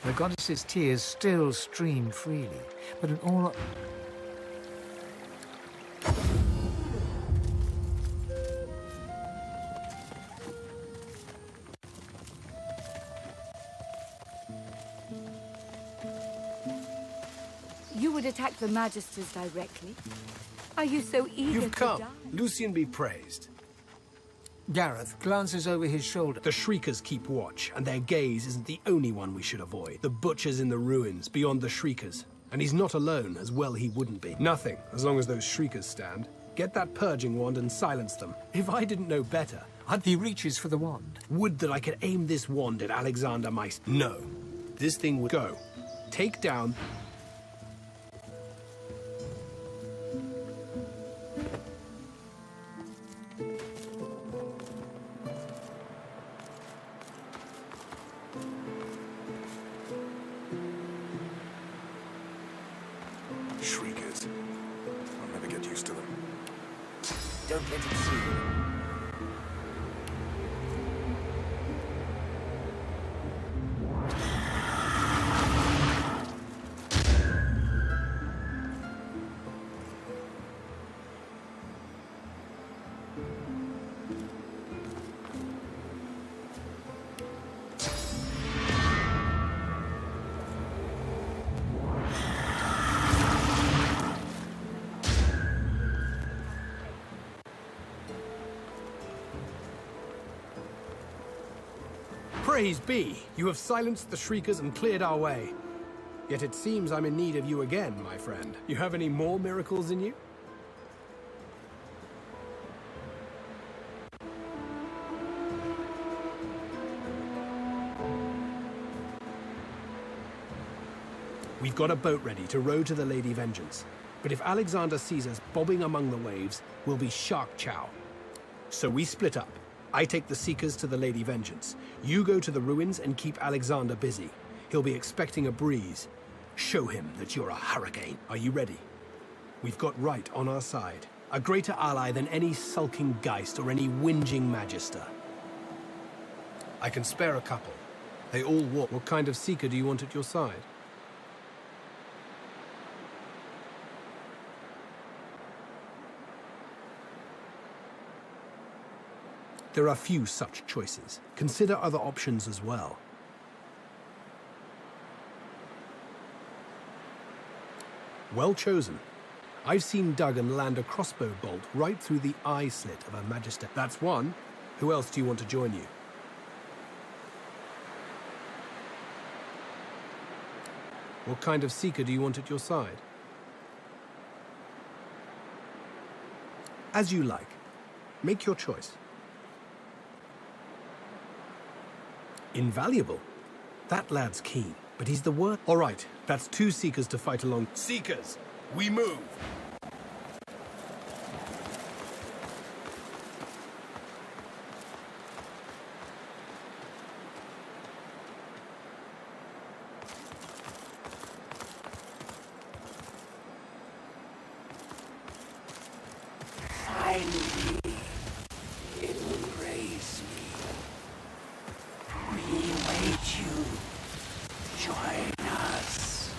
The goddess's tears still stream freely, but in all... You would attack the Magisters directly? Are you so eager You've to come. die? Lucian be praised. Gareth glances over his shoulder. The Shriekers keep watch, and their gaze isn't the only one we should avoid. The Butcher's in the ruins, beyond the Shriekers. And he's not alone, as well he wouldn't be. Nothing, as long as those Shriekers stand. Get that purging wand and silence them. If I didn't know better, He reaches for the wand. Would that I could aim this wand at Alexander Meister. No. This thing would go. Take down... Shriekers. I'll never get used to them. Don't let it see you. Praise be! You have silenced the Shriekers and cleared our way. Yet it seems I'm in need of you again, my friend. You have any more miracles in you? We've got a boat ready to row to the Lady Vengeance. But if Alexander sees us bobbing among the waves, we'll be shark chow. So we split up. I take the Seekers to the Lady Vengeance. You go to the ruins and keep Alexander busy. He'll be expecting a breeze. Show him that you're a hurricane. Are you ready? We've got right on our side. A greater ally than any sulking Geist or any whinging Magister. I can spare a couple. They all walk. What kind of Seeker do you want at your side? There are few such choices. Consider other options as well. Well chosen. I've seen Duggan land a crossbow bolt right through the eye slit of a Magister. That's one. Who else do you want to join you? What kind of Seeker do you want at your side? As you like. Make your choice. Invaluable. That lad's keen, but he's the worst. All right, that's 2 Seekers to fight along. Seekers, we move. Finally, it will raise me. We wait you. Join us.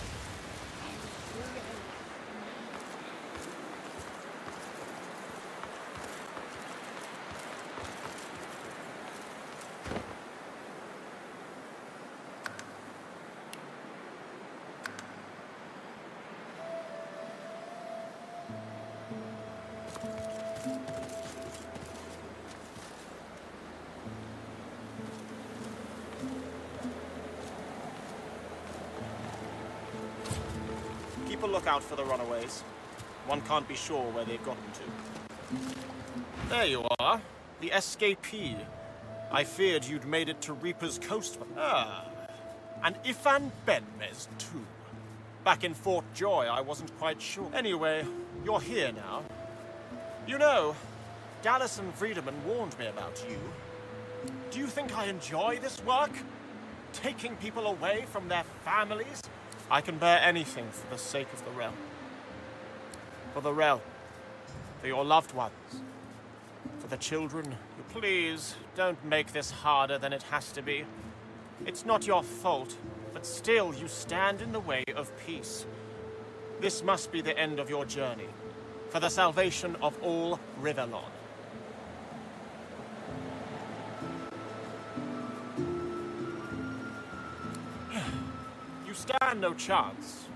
Keep a lookout for the runaways. One can't be sure where they've gotten to. There you are, the escapee. I feared you'd made it to Reaper's Coast. Ah, and Ifan Benmez, too. Back in Fort Joy, I wasn't quite sure. Anyway, you're here now. You know, Dallas and Friedemann warned me about you. Do you think I enjoy this work? Taking people away from their families? I can bear anything for the sake of the realm. For the realm. For your loved ones. For the children. Please, don't make this harder than it has to be. It's not your fault. but still you stand in the way of peace. This must be the end of your journey, for the salvation of all Rivellon. You stand no chance.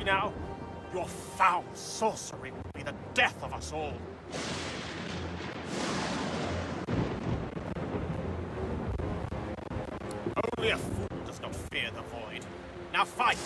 now? Your foul sorcery will be the death of us all. Only a fool does not fear the void. Now fight!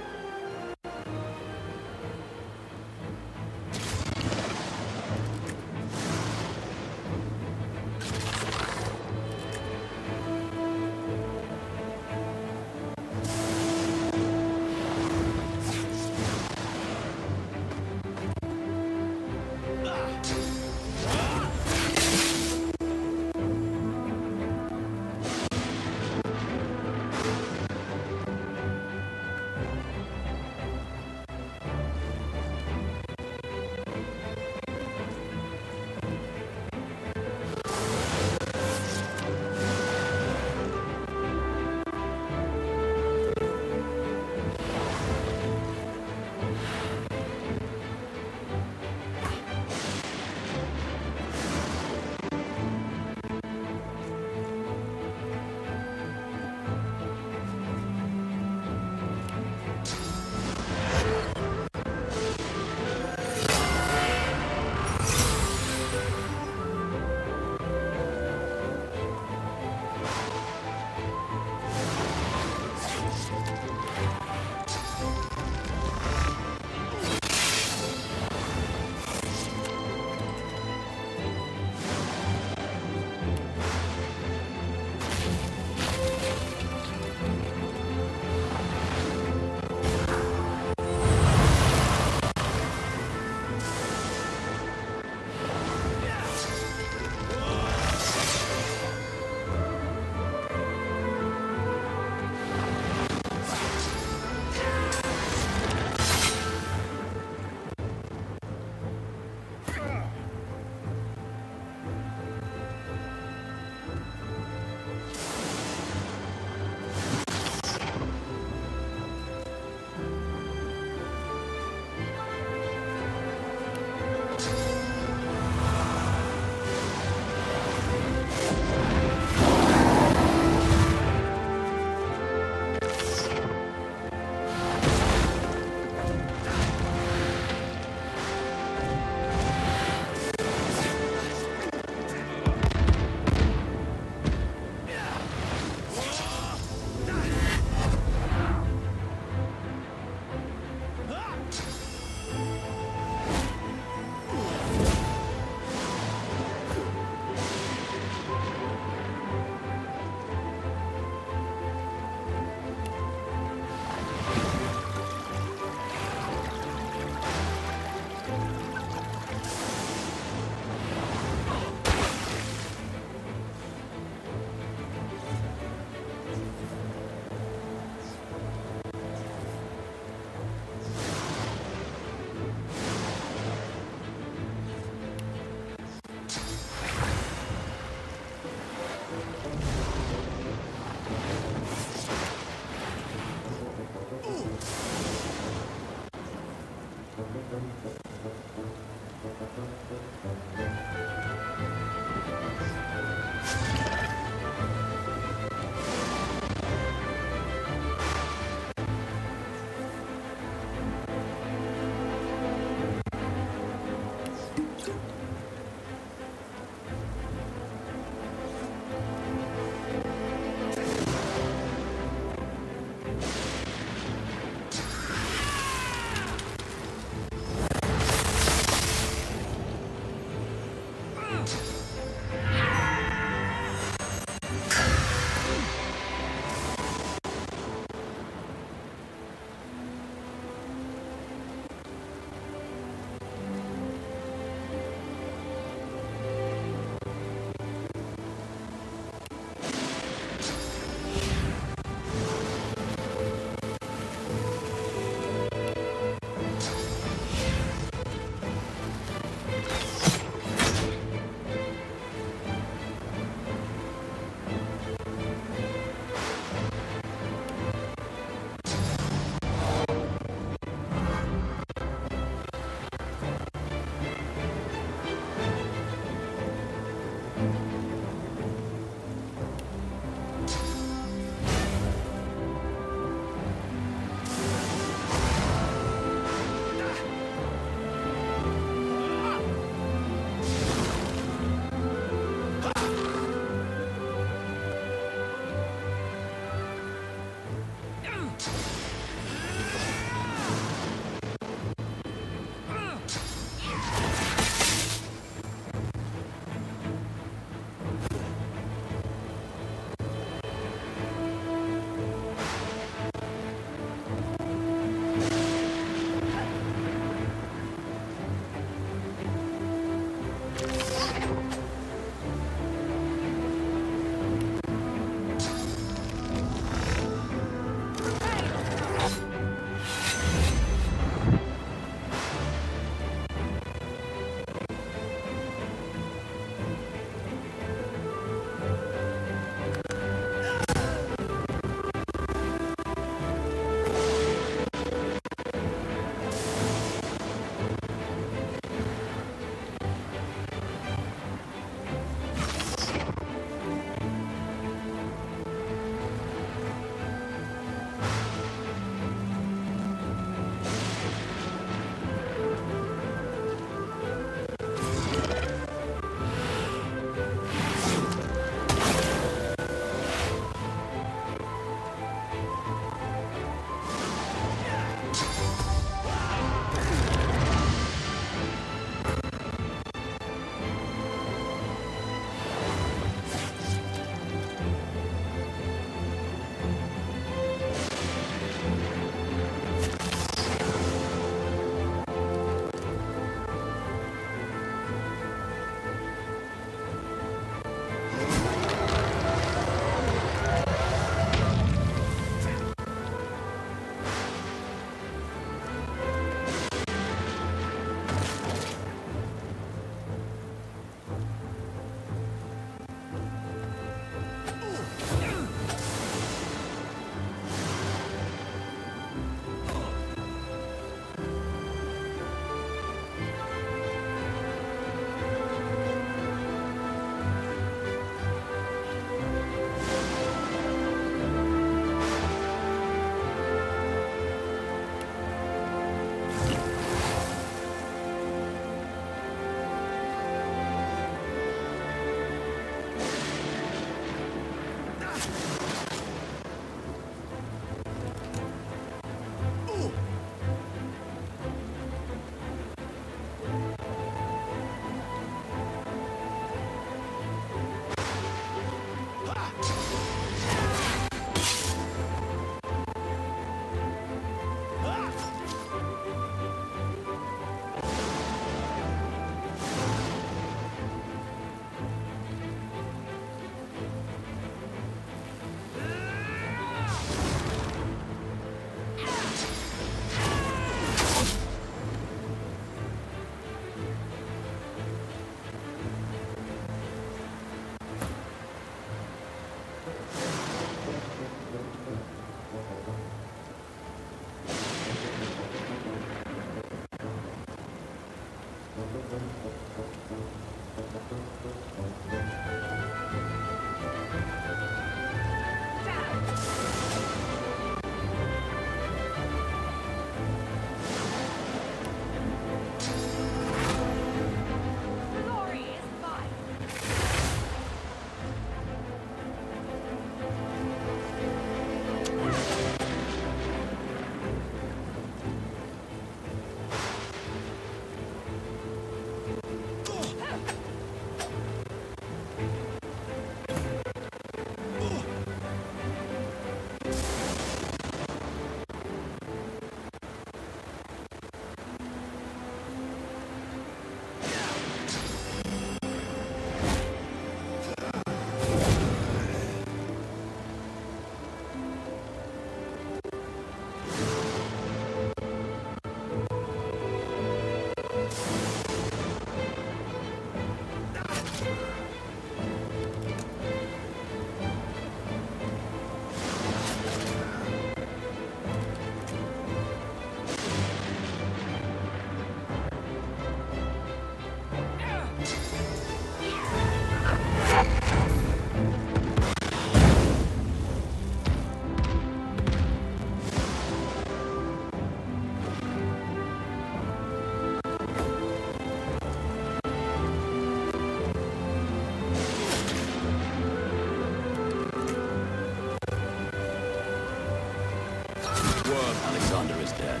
Alexander is dead.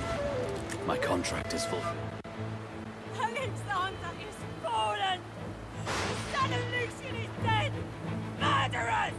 My contract is fulfilled. Alexander is fallen! The son of Lucian is dead! Murderers!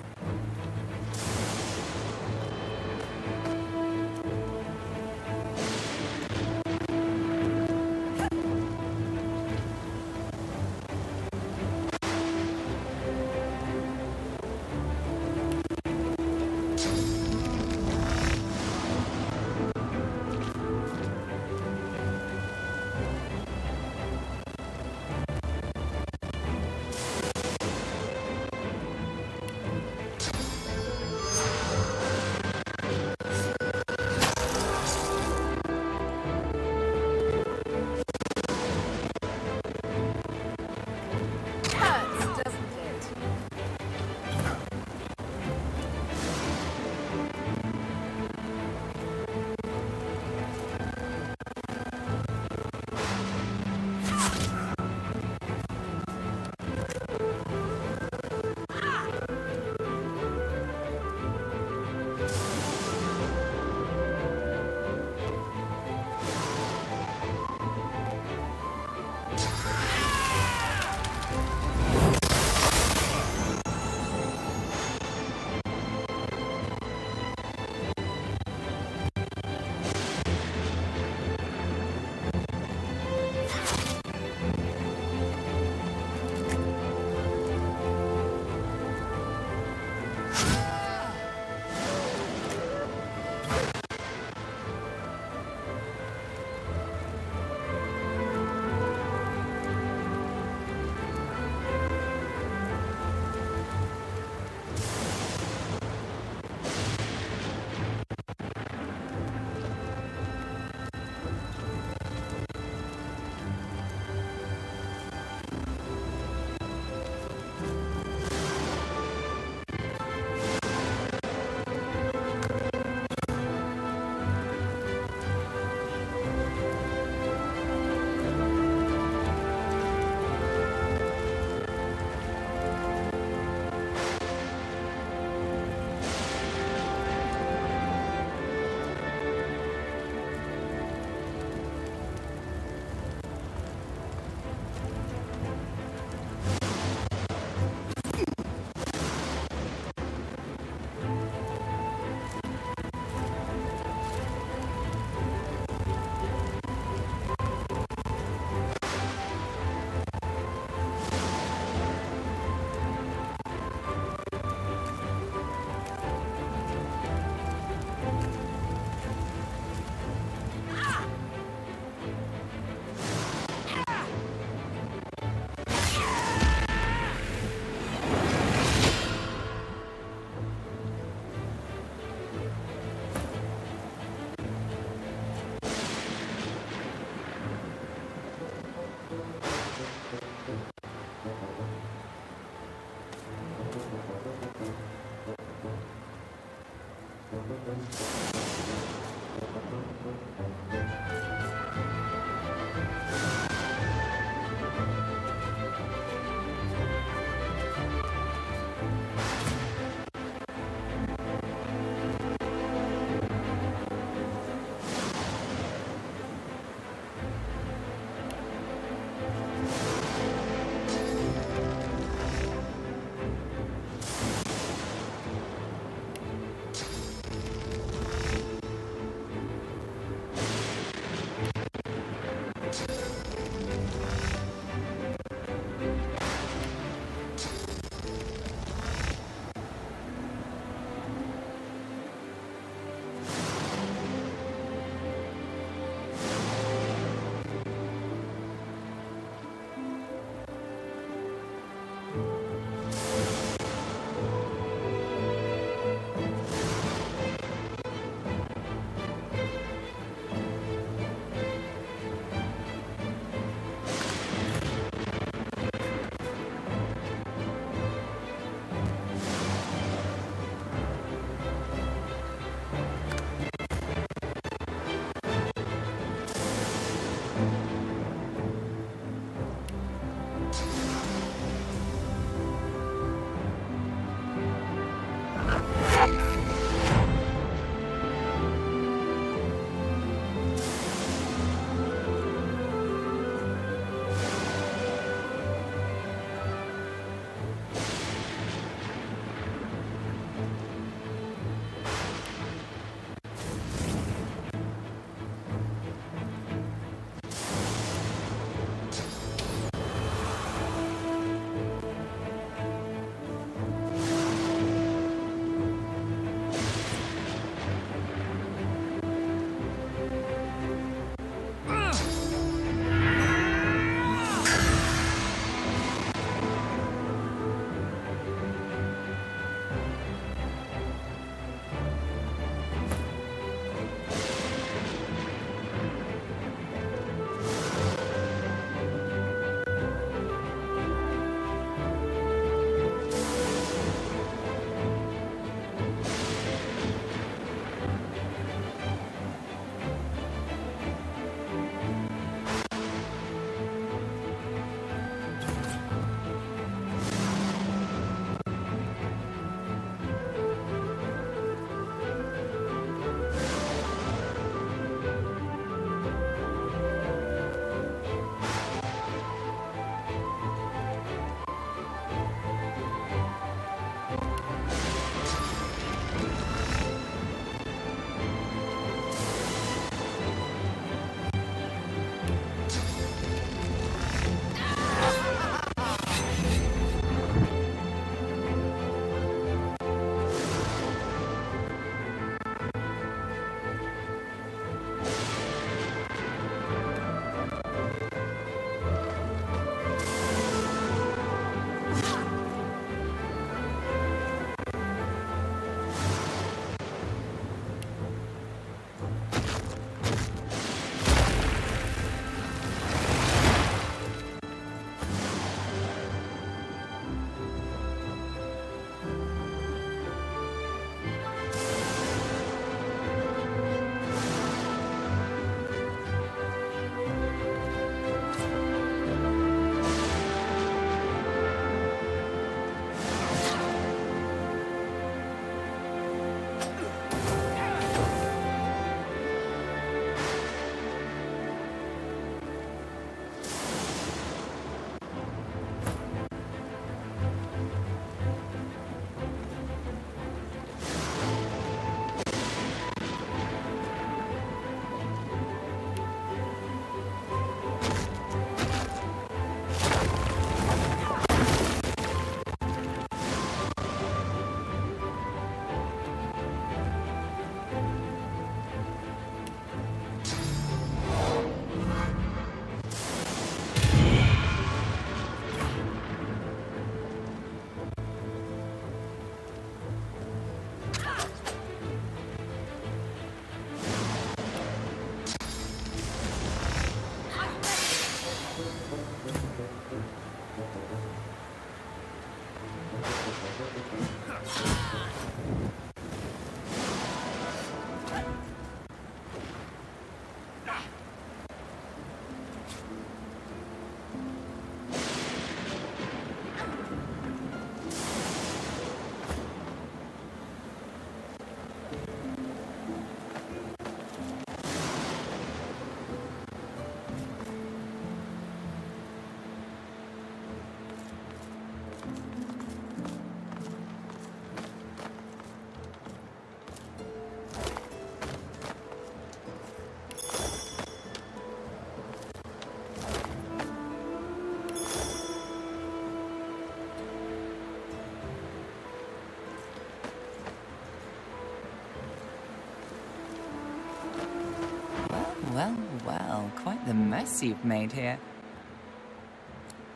Well, well, quite the mess you've made here.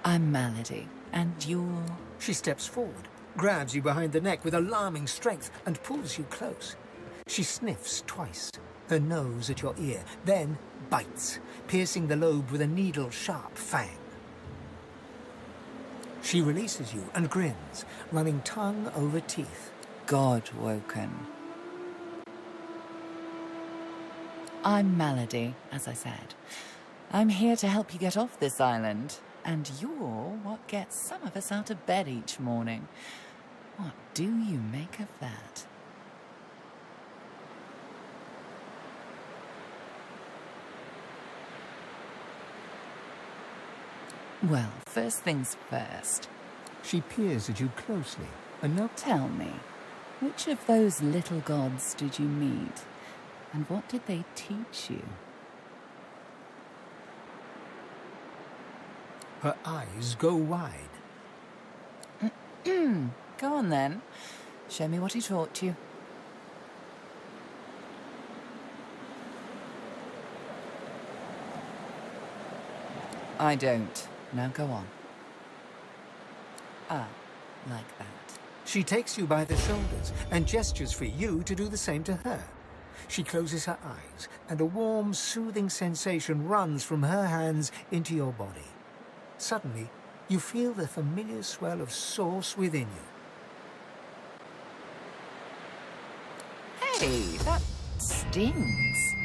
I'm Malady, and you're... She steps forward, grabs you behind the neck with alarming strength, and pulls you close. She sniffs twice, her nose at your ear, then bites, piercing the lobe with a needle-sharp fang. She releases you and grins, running tongue over teeth. God-woken. I'm Malady, as I said. I'm here to help you get off this island, and you're what gets some of us out of bed each morning. What do you make of that? Well, first things first. She peers at you closely, and now tell me, which of those little gods did you meet? And what did they teach you? Her eyes go wide. Go on then. Show me what he taught you. I don't. Now go on. Ah, like that. She takes you by the shoulders and gestures for you to do the same to her. She closes her eyes, and a warm, soothing sensation runs from her hands into your body. Suddenly, you feel the familiar swell of source within you. Hey, that stings.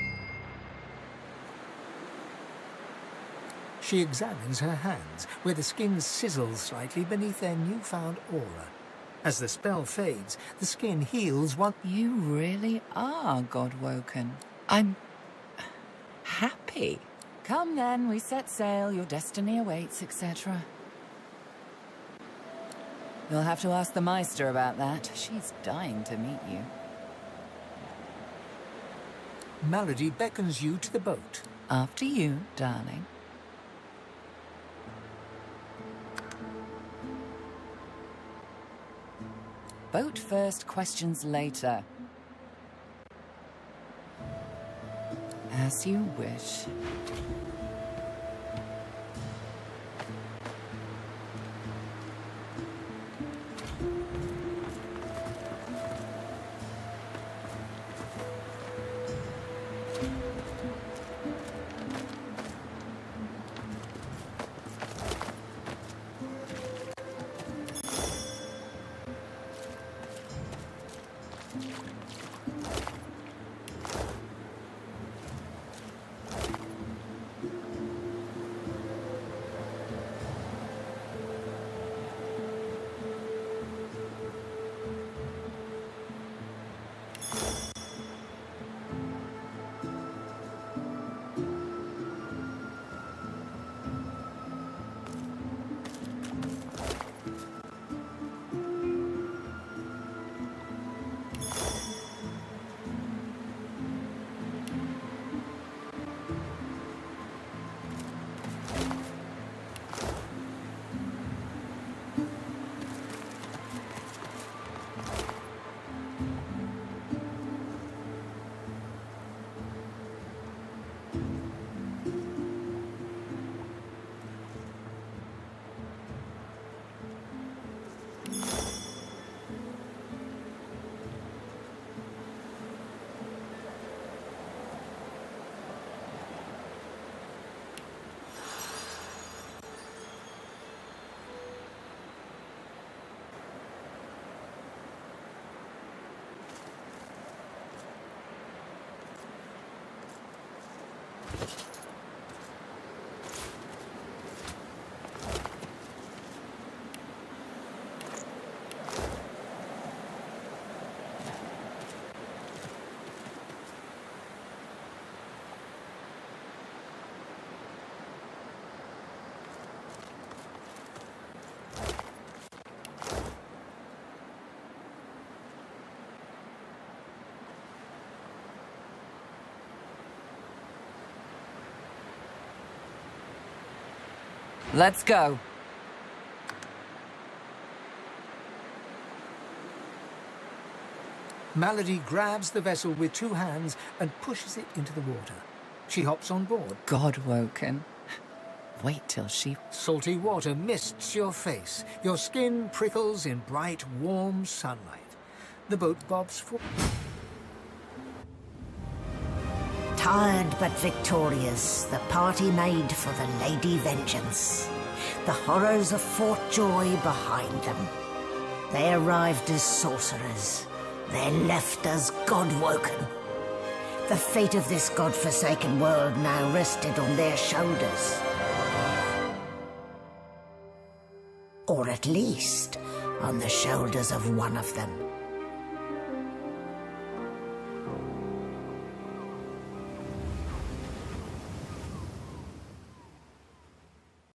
She examines her hands, where the skin sizzles slightly beneath their newfound aura. As the spell fades, the skin heals one... You really are God-woken. I'm... happy. Come then, we set sail, your destiny awaits, etc. You'll have to ask the Meister about that. She's dying to meet you. Malady beckons you to the boat. After you, darling. Boat first, questions later. As you wish. Let's go. Malady grabs the vessel with 2 hands and pushes it into the water. She hops on board. God-woken. Wait till she... Salty water mists your face. Your skin prickles in bright, warm sunlight. The boat bobs forward. Tired but victorious, the party made for the Lady Vengeance. The horrors of Fort Joy behind them. They arrived as sorcerers. They left as God-woken. The fate of this God-forsaken world now rested on their shoulders. Or at least on the shoulders of one of them.